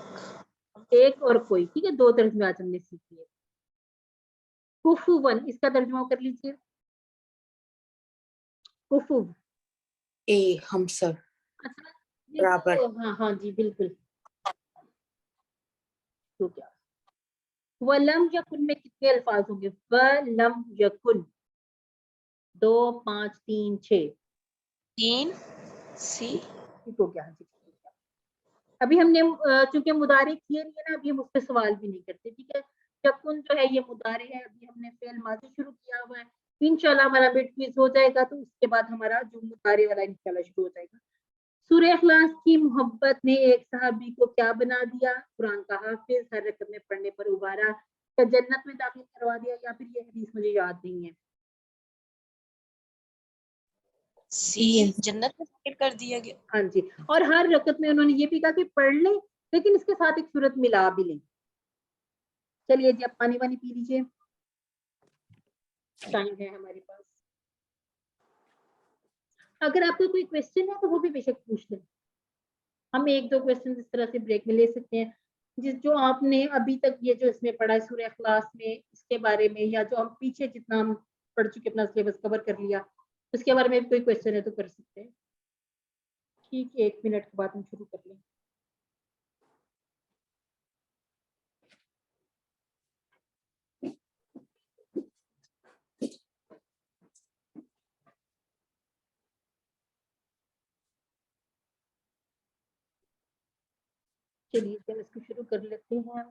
ایک اور کوئی. ٹھیک ہے، 2 ترجمے آج ہم نے سیکھی ہے. کفوًا، اس کا ترجمہ کر لیجیے. کفو، اے ہمسر، برابر. ہاں جی بالکل. تو کیا ولم یکن میں کتنے الفاظ ہوں گے؟ ولم یکن 2 5 3 6 3 سی. ٹھیک ہو گیا. ابھی ہم نے چونکہ مضارع کیے نہیں ہے نا، ابھی ہم اس پہ سوال بھی نہیں کرتے. ٹھیک ہے، یکن جو ہے یہ مضارع ہے، ابھی ہم نے فعل ماضی شروع کیا ہوا ہے. انشاءاللہ ہمارا مڈ کوئز ہو جائے گا تو اس کے بعد ہمارا جو مضارع والا انشاءاللہ شروع ہو جائے گا. سورہ اخلاص کی محبت نے ایک صحابی کو کیا بنا دیا؟ قرآن کا حافظ، ہر رکعت میں پڑھنے پر ابھارا، یا جنت میں داخل کروا دیا، یا پھر یہ حدیث مجھے یاد نہیں ہے. سی جنت میں داخل کر دیا گیا. ہاں جی، اور ہر رکعت میں انہوں نے یہ بھی کہا کہ پڑھ لیں لیکن اس کے ساتھ ایک صورت ملا بھی لیں. چلیے جی، اب پانی پی لیجیے، ٹائم ہے ہمارے پاس. اگر آپ کو کوئی کوشچن ہے تو وہ بھی بے شک پوچھ لیں. ہم 1-2 کوشچن اس طرح سے بریک میں لے سکتے ہیں، جو آپ نے ابھی تک یہ جو اس میں پڑھا ہے سورہ اخلاص میں، اس کے بارے میں، یا جو ہم پیچھے جتنا ہم پڑھ چکے اپنا سلیبس کور کر لیا، اس کے بارے میں کوئی کوشچن ہے تو کر سکتے ہیں. ٹھیک ہے، 1 منٹ کے بعد ہم شروع کر لیں. چلیے ہم اس کو شروع کر لیتے ہیں.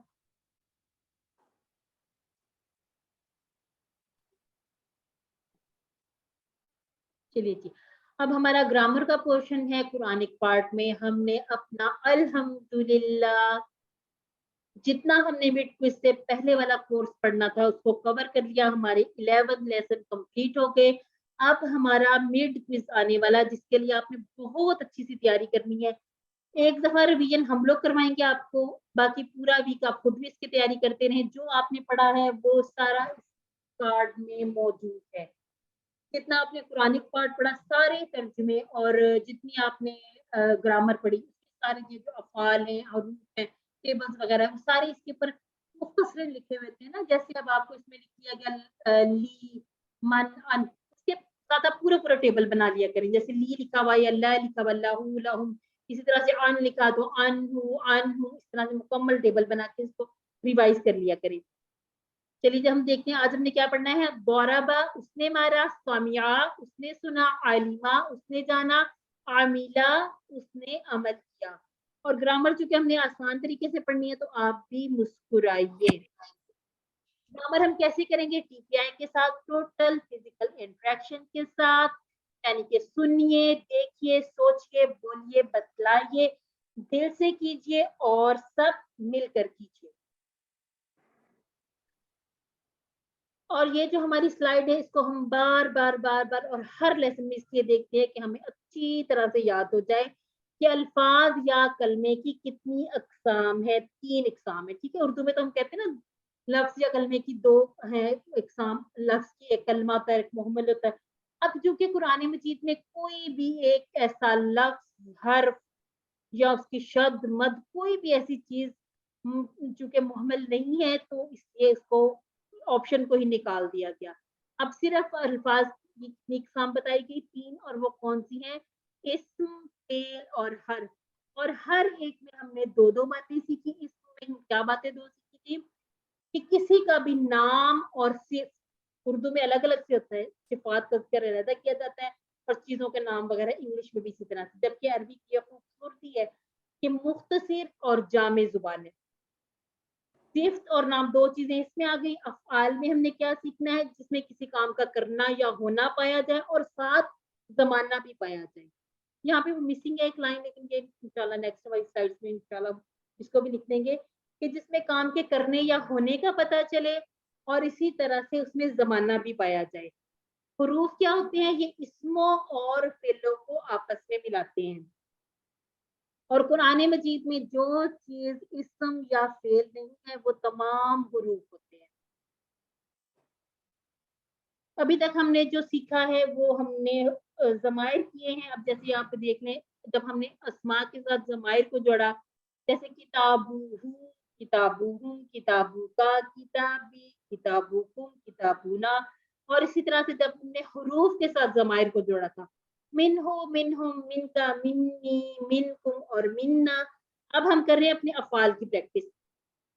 چلیے جی اب ہمارا گرامر کا پورشن ہے قرآنک پارٹ میں. ہم نے اپنا الحمدللہ جتنا ہم نے مڈ کوئز سے پہلے والا کورس پڑھنا تھا اس کو کور کر لیا. ہمارے 11 لیسن کمپلیٹ ہو گئے. اب ہمارا مڈ کوئز آنے والا جس کے لیے آپ نے بہت اچھی سی تیاری کرنی ہے. ایک دفعہ ریویژن ہم لوگ کروائیں گے آپ کو, باقی پورا ویک آپ خود بھی اس کی تیاری کرتے رہیں. جو آپ نے پڑھا ہے وہ سارا اس کارڈ میں موجود ہے. جتنا آپ نے قرآنک پارٹ پڑھا سارے ترجمے اور جتنی آپ نے گرامر پڑھی سارے جو افعال ہیں اور ٹیبلز وغیرہ وہ سارے اس کے اوپر مختصر لکھے ہوئے تھے نا. جیسے اب آپ کو اس میں لکھ دیا گیا لی من ان, اس کے ساتھ آپ پورا ٹیبل بنا لیا کریں. جیسے لی لکھا ہوا ہے, اللہ لکھا ہوا, اللہ لہم, اسی طرح سے ان لکھا تو ان ہو, اس طرح سے مکمل ٹیبل بنا کے اس کو ریوائز کر لیا کریں. چلیے جب ہم دیکھتے ہیں آج ہم نے کیا پڑھنا ہے. ضربا اس نے مارا, سمعا اس نے سنا, علما اس نے جانا, عاملہ اس نے عمل کیا. اور گرامر چونکہ ہم نے آسان طریقے سے پڑھنی ہے تو آپ بھی مسکرائیے. گرامر ہم کیسے کریں گے؟ ٹی پی آئی کے ساتھ, ٹوٹل فزیکل انٹریکشن کے ساتھ, یعنی کہ سنیے, دیکھیے, سوچیے, بولیے, بتلائیے, دل سے کیجیے اور سب مل کر کیجیے. اور یہ جو ہماری سلائیڈ ہے اس کو ہم بار بار اور ہر لیسن میں اس لیے دیکھتے ہیں کہ ہمیں اچھی طرح سے یاد ہو جائے کہ الفاظ یا کلمے کی کتنی اقسام ہے. 3 اقسام ہے, ٹھیک ہے. اردو میں تو ہم کہتے ہیں نا لفظ یا کلمے کی 2 ہیں اقسام, لفظ کی ایک کلمہ ہوتا ہے, ایک محمل ہوتا ہے. اب جو کہ قرآن مجید میں کوئی بھی ایک ایسا لفظ, حرف یا اس کی شد مد کوئی بھی ایسی چیز چونکہ محمل نہیں ہے تو اس لیے اس کو آپشن کو ہی نکال دیا گیا. اب صرف الفاظ کی اقسام بتائی گئی 3, اور وہ کون سی ہیں؟ اسم, فعل اور حرف. اور ہر ایک میں ہم نے 2 باتیں سیکھی. اسم میں ہم کیا باتیں 2 سیکھی تھی کہ کسی کا بھی نام اور صفت, اردو میں الگ الگ سے ہوتا ہے, صفات کا ذکر علیحدہ کیا جاتا ہے اور چیزوں کے نام وغیرہ انگلش میں بھی اسی طرح سے, جبکہ عربی کی خوبصورتی ہے کہ مختصر اور جامع زبان ہے. صفت اور نام 2 چیزیں اس میں آ گئی. افعال میں ہم نے کیا سیکھنا ہے؟ جس میں کسی کام کا کرنا یا ہونا پایا جائے اور ساتھ زمانہ بھی پایا جائے. یہاں پہ وہ مسنگ ہے ایک لائن, لیکن یہ انشاءاللہ نیکسٹ والی سلائیڈز میں انشاءاللہ اس کو بھی لکھ دیں گے کہ جس میں کام کے کرنے یا ہونے کا پتہ چلے اور اسی طرح سے اس میں زمانہ بھی پایا جائے. حروف کیا ہوتے ہیں؟ یہ اسموں اور فعلوں کو آپس میں ملاتے ہیں. اور قرآن مجید میں جو چیز اسم یا فعل نہیں ہے وہ تمام حروف ہوتے ہیں. ابھی تک ہم نے جو سیکھا ہے وہ ہم نے ضمائر کیے ہیں. اب جیسے آپ دیکھ لیں جب ہم نے اسماء کے ساتھ ضمائر کو جوڑا, جیسے کتابو, کتابو, کتابو کا, کتابی, کتابوکم, کتابونا. اور اسی طرح سے جب ہم نے حروف کے ساتھ ضمائر کو جوڑا تھا, منہو, منہم, منکا, منی, منکم اور منا. اب ہم کر رہے ہیں اپنے افعال کی پریکٹس.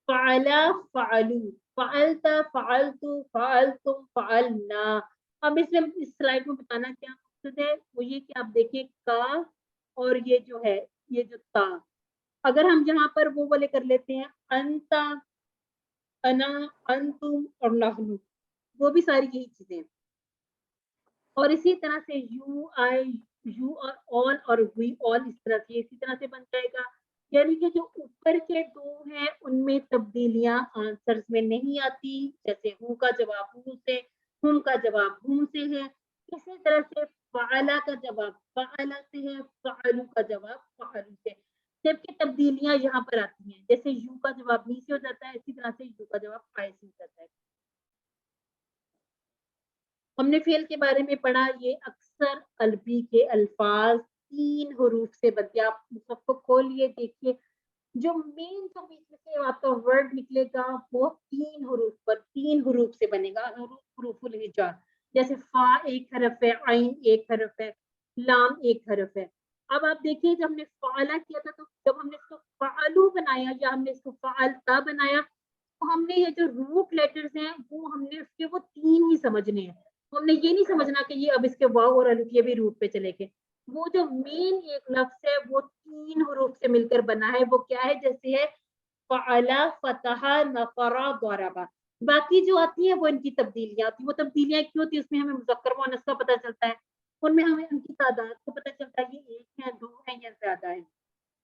فعلا, فعلو, فعلتا, فعلتو, فعلتم, فعلنا. اب اس میں اس سلائڈ میں بتانا کیا مقصد ہے وہ یہ کہ آپ دیکھیں کا اور یہ جو ہے یہ جو تا, اگر ہم یہاں پر وہ والے کر لیتے ہیں انتا, انا, انتم اور نحنو, وہ بھی ساری یہی چیزیں ہیں. اور اسی طرح سے یو, آئی, یو اور آل اور وی آل اس طرح سے اسی طرح سے بن جائے گا. یعنی کہ جو اوپر کے 2 ہیں ان میں تبدیلیاں آنسرز میں نہیں آتی. جیسے ہوں کا جواب ہوں سے, ہم کا جواب ہم سے ہے. اسی طرح سے فعلا کا جواب فعلا سے ہے, فعلو کا جواب فعلو سے, جبکہ تبدیلیاں یہاں پر آتی ہیں. جیسے یو کا جواب نی سے ہو جاتا ہے, اسی طرح سے یو کا جواب آئی سے ہو جاتا ہے. ہم نے فعل کے بارے میں پڑھا, یہ اکثر عربی کے الفاظ 3 حروف سے بنتے ہیں. آپ سب کو کھولیے دیکھیے, جو مین جو بیچ میں سے آپ کا ورڈ نکلے گا وہ 3 حروف سے بنے گا, حروف الہجا. جیسے فا ایک حرف ہے, عین ایک حرف ہے, لام ایک حرف ہے. اب آپ دیکھیے جب ہم نے فعلا کیا تھا تو جب ہم نے اس کو فعلو بنایا یا ہم نے اس کو فعلتا بنایا تو ہم نے یہ جو روٹ لیٹرز ہیں وہ ہم نے اس کے وہ 3 ہی سمجھنے ہیں. ہم نے یہ نہیں سمجھنا کہ یہ اب اس کے واو اور الف یہ بھی روٹ پہ چلے گئے. وہ جو مین ایک لفظ ہے وہ 3 حروف سے مل کر بنا ہے. وہ کیا ہے؟ جیسے ہے فعلا، فتح، نفرا، ضربا. باقی جو آتی ہیں وہ ان کی تبدیلیاں ہوتی ہیں. وہ تبدیلیاں کیوں ہوتی ہیں؟ اس میں ہمیں مذکر مؤنث کا پتہ چلتا ہے، ان میں ہمیں ان کی تعداد کو پتہ چلتا ہے، یہ 1 ہے، 2 ہے یا زیادہ ہے.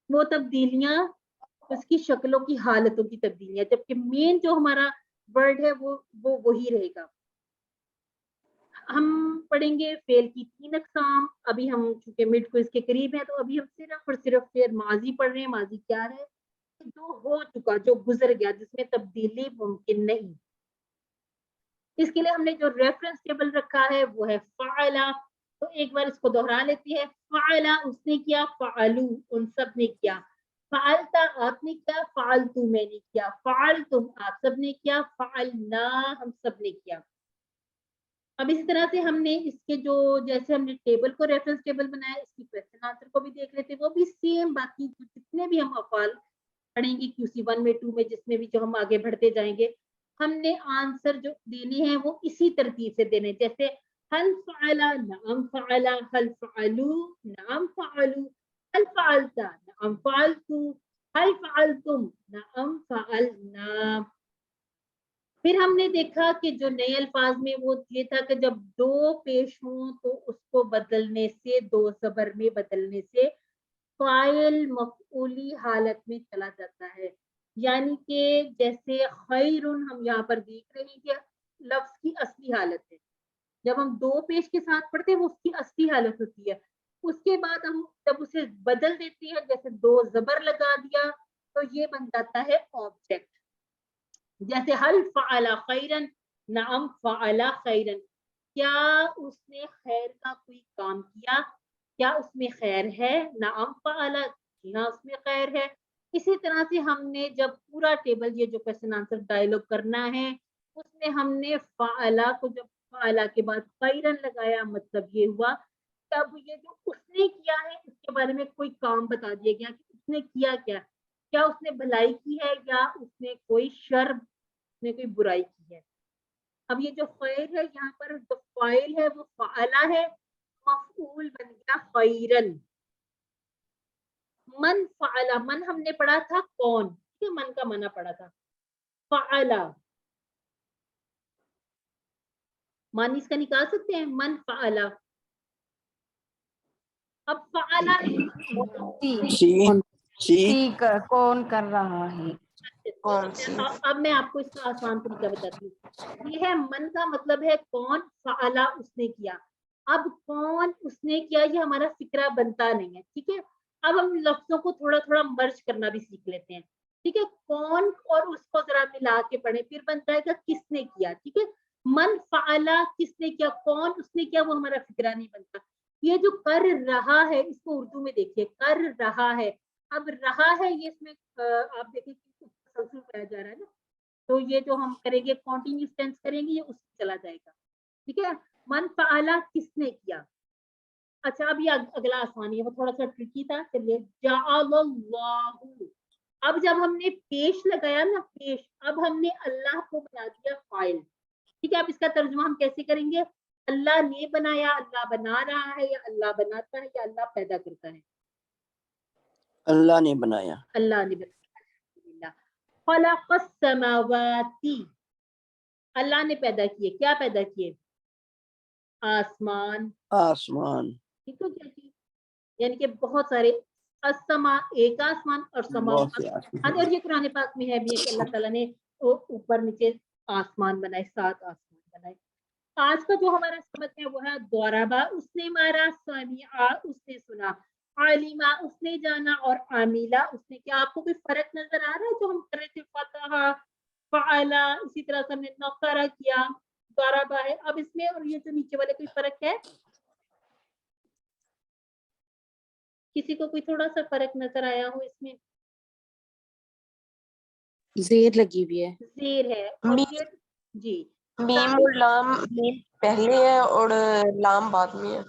وہ تبدیلیاں اس کی شکلوں کی حالتوں کی تبدیلیاں، جبکہ مین جو ہمارا ورڈ ہے وہ وہی رہے گا. ہم پڑھیں گے فعل کی 3 اقسام. ابھی ہم چونکہ مڈ کوئز کے قریب ہیں تو ابھی ہم صرف اور صرف فعل ماضی پڑھ رہے ہیں. ماضی کیا ہے؟ جو ہو چکا، جو گزر گیا، جس میں تبدیلی ممکن نہیں. اس کے لیے ہم نے جو ریفرنس ٹیبل رکھا ہے وہ ہے فعلا. تو ایک بار اس کو دوہرا لیتی ہے. فعلا اس نے کیا، فعلو ان سب نے کیا. فعلتا آپ نے کیا، فعلتو میں نے کیا. فعلتم آپ سب نے کیا. فعلنا ہم سب نے کیا. اب اسی طرح سے ہم نے اس کے جو جیسے ہم نے ٹیبل کو ریفرنس ٹیبل بنایا، اس کی کوسچن آنسر کو بھی دیکھ لیتے، وہ بھی سیم. باقی جتنے بھی ہم افعال پڑھیں گے QC1 میں 2 میں جس میں بھی جو ہم آگے بڑھتے جائیں گے، ہم نے آنسر جو دینے ہیں وہ اسی ترتیب سے دینے. جیسے هل فعل، نعم فعل. هل فعلوا، نعم فعلوا. هل فعلت، نعم فعلت. هل فعلتم، نعم فعلنا. پھر ہم نے دیکھا کہ جو نئے الفاظ میں وہ یہ تھا کہ جب 2 پیش ہوں تو اس کو بدلنے سے، 2 زبر میں بدلنے سے فاعل مفعولی حالت میں چلا جاتا ہے. یعنی کہ جیسے خیرن ہم یہاں پر دیکھ رہے ہیں کہ لفظ کی اصلی حالت ہے. جب ہم 2 پیش کے ساتھ پڑھتے ہیں وہ اس کی اصلی حالت ہوتی ہے. اس کے بعد ہم جب اسے بدل دیتے ہیں، جیسے 2 زبر لگا دیا، تو یہ بن جاتا ہے آبجیکٹ. جیسے حل فعل خیرن، نعم فعل خیرن. کیا اس نے خیر کا کوئی کام کیا؟ کیا اس میں خیر ہے؟ نعم فعل، جی ہاں اس میں خیر ہے. اسی طرح سے ہم نے جب پورا ٹیبل یہ جو کوسچن آنسر ڈائلاگ کرنا ہے، اس میں ہم نے فعلا کو جب فعلا کے بعد خیرن لگایا، مطلب یہ ہوا تب یہ جو اس نے کیا ہے اس کے بارے میں کوئی کام بتا دیا گیا کہ اس نے کیا کیا اس نے بھلائی کی ہے یا اس نے کوئی شر، اس نے کوئی برائی کی ہے. اب یہ جو خیر ہے یہاں پر جو فاعل ہے وہ فعلا ہے، مفعول بن گیا خیرن. من فعلا، من ہم نے پڑھا تھا کون، ٹھیک ہے، من کا معنی پڑھا تھا. فعلا معنی اس کا نکال سکتے ہیں، من فعلا. اب فعلا کون کر رہا ہے. کون سی؟ اب میں آپ کو اس کا آسان طریقہ بتاتی ہوں. یہ ہے من کا مطلب ہے کون، فعلا اس نے کیا. اب کون اس نے کیا یہ ہمارا فکرہ بنتا نہیں ہے، ٹھیک ہے. اب ہم لفظوں کو تھوڑا تھوڑا مرج کرنا بھی سیکھ لیتے ہیں، ٹھیک ہے. کون اور اس کو ذرا ملا کے پڑھیں، پھر بنتا ہے کہ کس نے کیا، ٹھیک ہے. من فعلا کس نے کیا، کون اس نے کیا، وہ ہمارا فکرہ نہیں بنتا. یہ جو کر رہا ہے اس کو اردو میں دیکھیے، کر رہا ہے. اب رہا ہے یہ اس میں آپ دیکھیں تسلسل پایا جا رہا ہے نا، تو یہ جو ہم کریں گے کنٹینیوس ٹینس کریں گے، یہ اس سے چلا جائے گا، ٹھیک ہے. من فعلا کس نے کیا. اچھا اب یہ اگلا آسانی ہے، وہ تھوڑا سا ٹرکی تھا. چلیے جعل اللہ، اب جب ہم نے پیش لگایا نا، پیش، اب ہم نے اللہ کو بنا دیا فاعل، ٹھیک ہے. اب اس کا ترجمہ ہم کیسے کریں گے؟ اللہ نے بنایا، اللہ بنا رہا ہے، یا اللہ بناتا ہے، یا اللہ پیدا کرتا ہے؟ اللہ نے بنایا. اللہ نے بنایا. خلق السماوات، اللہ نے پیدا کیے. کیا پیدا کیے؟ آسمان. آسمان. ٹھیک ہے کیا چیز، یعنی کہ بہت سارے. السما ایک آسمان، اور سماوات، اور یہ قرآن پاک میں ہے بھی کہ اللہ تعالیٰ نے اوپر نیچے آسمان بنائے، 7 آسمان بنائے. آج کا جو ہمارا سبق ہے وہ ہے ضربا اس نے مارا، سمعا اس نے سنا، عالما اس نے جانا، اور عاملا اس نے کیا. آپ کو کوئی فرق نظر آ رہا ہے جو ہم کر رہے تھے فتح فعلا، اسی طرح سے ہم نے نقرہ کیا، ضربا ہے. اب اس میں اور یہ جو نیچے والے کوئی فرق ہے؟ کسی کو کوئی تھوڑا سا فرق نظر آیا ہو اس میں؟ زیر لگی ہوئی ہے. زیر ہے، اور یہ جی میم اور لام، میم پہلے ہے اور لام بعد میں ہے.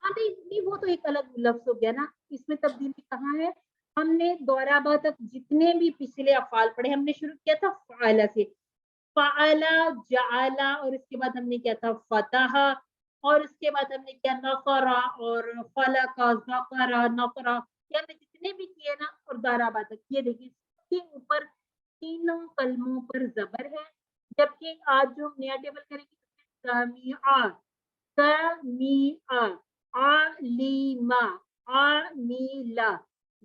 ہاں نہیں وہ تو ایک الگ لفظ ہو گیا نا، اس میں تبدیلی کہاں ہے؟ ہم نے ضربا تک جتنے بھی پچھلے افعال پڑھے ہم نے شروع کیا تھا فعلا سے، فعلا، جعلا، اور اس کے بعد ہم نے کیا تھا فتح، اور اس کے بعد ہم نے کیا نقرا اور خلقا ذکرا نقرا، یہ ہم نے جتنے بھی کیے نا، اور ضربا تک، یہ دیکھیے اس کے اوپر تینوں کلموں پر زبر ہے، جبکہ آج جو ہم نیا ٹیبل کریں گے سمیعا سمیعا علیما عاملا،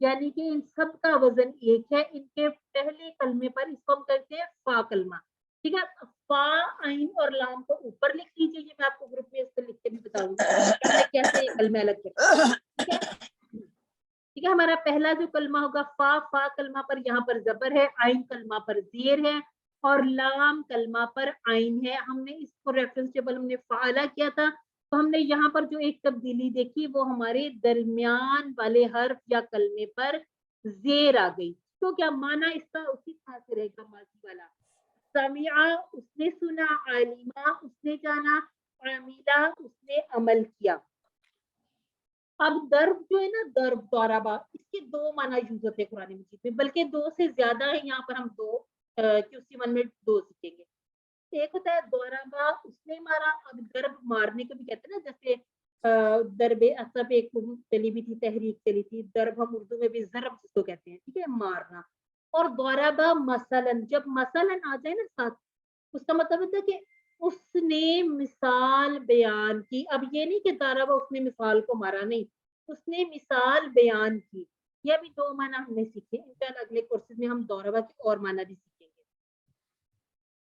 یعنی کہ ان سب کا وزن ایک ہے، ان کے پہلے کلمے پر اس کو ہم کرتے ہیں فا کلمہ، ٹھیک ہے. فا عین اور لام کو اوپر لکھ لیجیے، یہ میں آپ کو گروپ میں اس کو لکھ کے بھی بتاؤں گی ہم نے کیسے یہ کلمے الگ کرتے ہیں. ٹھیک ہے، ٹھیک ہے. ہمارا پہلا جو کلمہ ہوگا فا کلمہ پر یہاں پر زبر ہے، عین کلمہ پر زیر ہے، اور لام کلمہ پر عین ہے. ہم نے اس کو ریفرنس ٹیبل ہم نے فعلا کیا تھا، تو ہم نے یہاں پر جو ایک تبدیلی دیکھی وہ ہمارے درمیان والے حرف یا کلمے پر زیر آ گئی. تو کیا معنی اس کا اسی طرح سے رہے گا ماضی والا. سمیعہ اس نے سنا، علیمہ اس نے جانا، عاملہ اس نے عمل کیا. اب ضرب جو ہے نا، ضرب ضربہ، اس کے دو معنی یوز ہوتے ہیں قرآن مجید میں، بلکہ دو سے زیادہ ہے. یہاں پر ہم دو QC1 میں دو سیکھیں گے. ایک ہوتا ہے ضربہ اس نے مارا. اب ضرب مارنے کو بھی کہتے ہیں نا، جیسے ضرب عصب ایک چلی بھی تھی، تحریک چلی تھی. ضرب ہم اردو میں بھی ضرب جس کو کہتے ہیں، ٹھیک ہے، مارنا. اور ضربہ مثلاً، جب مثلاً آ جائے نا ساتھ، اس کا مطلب ہوتا ہے کہ اس نے مثال بیان کی. اب یہ نہیں کہ ضربہ اس نے مثال کو مارا، نہیں، اس نے مثال بیان کی. یہ بھی دو معنی ہم نے سیکھے. انشاءاللہ اگلے کورسز میں ہم ضربہ کے اور معنی بھی سیکھیں گے.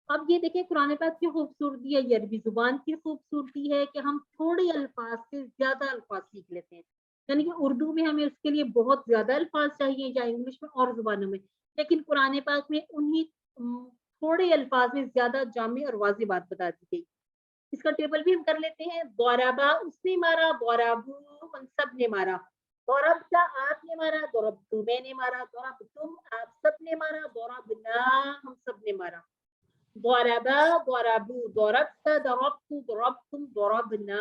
اب یہ دیکھیں قرآن پاک کی خوبصورتی ہے، یہ عربی زبان کی خوبصورتی ہے کہ ہم تھوڑے الفاظ سے زیادہ الفاظ سیکھ لیتے ہیں. یعنی کہ اردو میں ہمیں اس کے لیے بہت زیادہ الفاظ چاہیے، یا انگلش میں اور زبانوں میں، لیکن قرآن پاک میں انہی تھوڑے الفاظ میں زیادہ جامع اور واضح بات بتا دی گئی. اس کا ٹیبل بھی ہم کر لیتے ہیں. ضربہ اس نے مارا، ضربو ان سب نے مارا. ضربتا آپ نے مارا، ضربتو میں نے مارا، ضربتم آپ سب نے مارا، ضربنا ہم سب نے مارا. ضربا ضربو ضربت ضربت ضربتم ضربنا.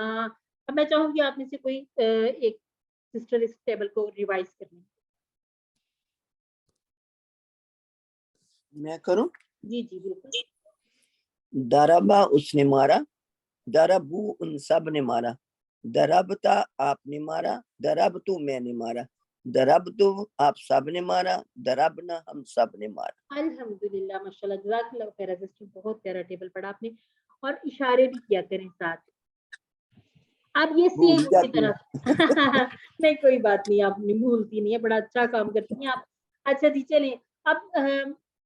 اب میں چاہوں گی آپ میں سے کوئی ایک سسٹر اس ٹیبل کو ریوائز کرنے. میں کروں؟ جی جی بالکل. دربا اس نے مارا، دربو ان سب نے مارا، دربتا آپ نے مارا، دربتو میں نے مارا، دربتو آپ سب نے مارا، دربنا ہم سب نے مارا. الحمدللہ ماشاءاللہ جزاک اللہ خیر سسٹر، بہت پیارا ٹیبل پڑھا آپ نے، اور اشارے بھی کیا کریں ساتھ. اب یہ بھول سیم اسی جاتی طرح نہیں کوئی بات نہیں، آپ نے بھولتی نہیں ہے، بڑا اچھا کام کرتی ہیں آپ. اچھا جی چلیں، اب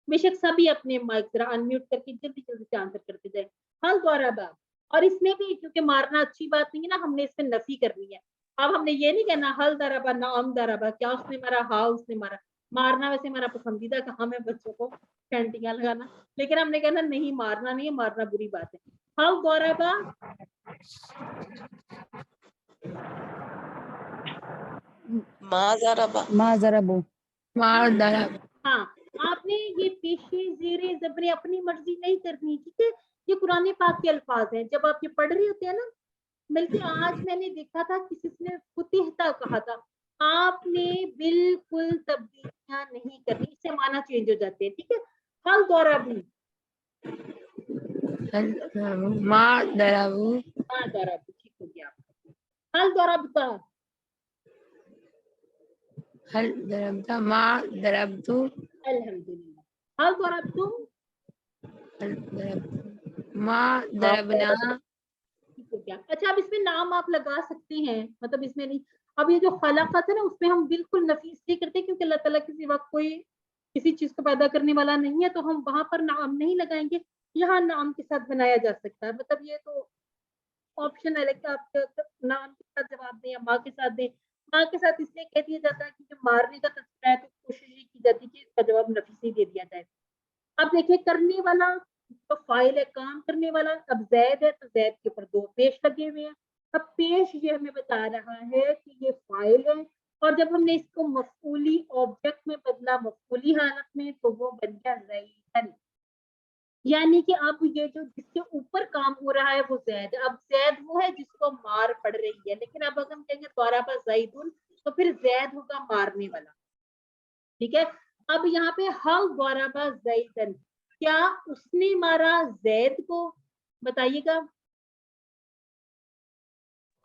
بے شک سبھی اپنے مائک ذرا انمیوٹ کر کے جلدی جلدی سے آنسر کرتے جائیں. حل ضربا، اور اس میں بھی کیونکہ مارنا اچھی بات نہیں ہے نا، ہم نے اس میں نفی کرنی ہے. اب ہم نے یہ نہیں کہنا حل ضربا نعم ضربا، کیا اس نے مارا، ہاں اس نے مارا. مارنا ویسے ہمارا پسندیدہ کام ہے بچوں کو پینٹیاں لگانا، لیکن ہم نے کہنا نہیں مارنا نہیں ہے، مارنا بری بات ہے. حل ضربا ما ضربا ما ضربوا ہاں، آپ نے یہ پیشے زیرے زبریں اپنی مرضی نہیں کرنی، ٹھیک ہے. یہ قرآن پاک کے الفاظ ہیں، جب آپ یہ پڑھ رہے ہوتے ہیں نا. بلکہ آج میں نے دیکھا تھا کسی نے فتحتا کہا تھا، آپ نے بالکل تبدیلیاں نہیں کرنی، اس سے معنی چینج ہو جاتے ہیں. ٹھیک ہے. حل ضربوا ما ضربوا ہاں ضرب ٹھیک ہو گیا. حل ضربتا هل ضربت ما ضربت الحمدللہ. حل ضربتم هل ضربت ما ضربنا. ٹھیک ہو گیا. اچھا اب اس میں نام آپ لگا سکتے ہیں، مطلب اس میں نہیں. اب یہ جو خلقت ہے نا، اس میں ہم بالکل نفی اس لیے کرتے ہیں کیونکہ اللہ تعالیٰ کسی وقت کوئی کسی چیز کو پیدا کرنے والا نہیں ہے، تو ہم وہاں پر نام نہیں لگائیں گے. یہاں نام کے ساتھ بنایا جا سکتا ہے، مطلب یہ تو آپشن ہے کہ آپ نام کے ساتھ جواب دیں یا ماں کے ساتھ دیں. ماں کے ساتھ اس لیے کہہ دیا جاتا ہے کہ مارنے کا تذکرہ ہے، تو کوشش یہ کی جاتی ہے کہ اس کا جواب نفی سے دے دیا جائے. اب دیکھیں کرنے والا تو فائل ہے، کام کرنے والا. اب زید ہے تو زید کے اوپر دو پیش لگے ہوئے ہیں. اب پیش یہ ہمیں بتا رہا ہے کہ یہ فائل ہے، اور جب ہم نے اس کو مفعولی آبجیکٹ میں بدلا، مفعولی حالت میں، تو وہ بن گیا زیدن. یعنی کہ اب یہ جو جس کے اوپر کام ہو رہا ہے وہ زید ہے. اب زید وہ ہے جس کو مار پڑ رہی ہے، لیکن اب اگر ہم کہیں گے ضربا زیدن تو پھر زید ہوگا مارنے والا. ٹھیک ہے. اب یہاں پہ حل ضربا زیدن، کیا اس نے مارا زید کو؟ بتائیے گا.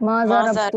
ما ما ضربت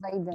زيدا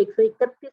131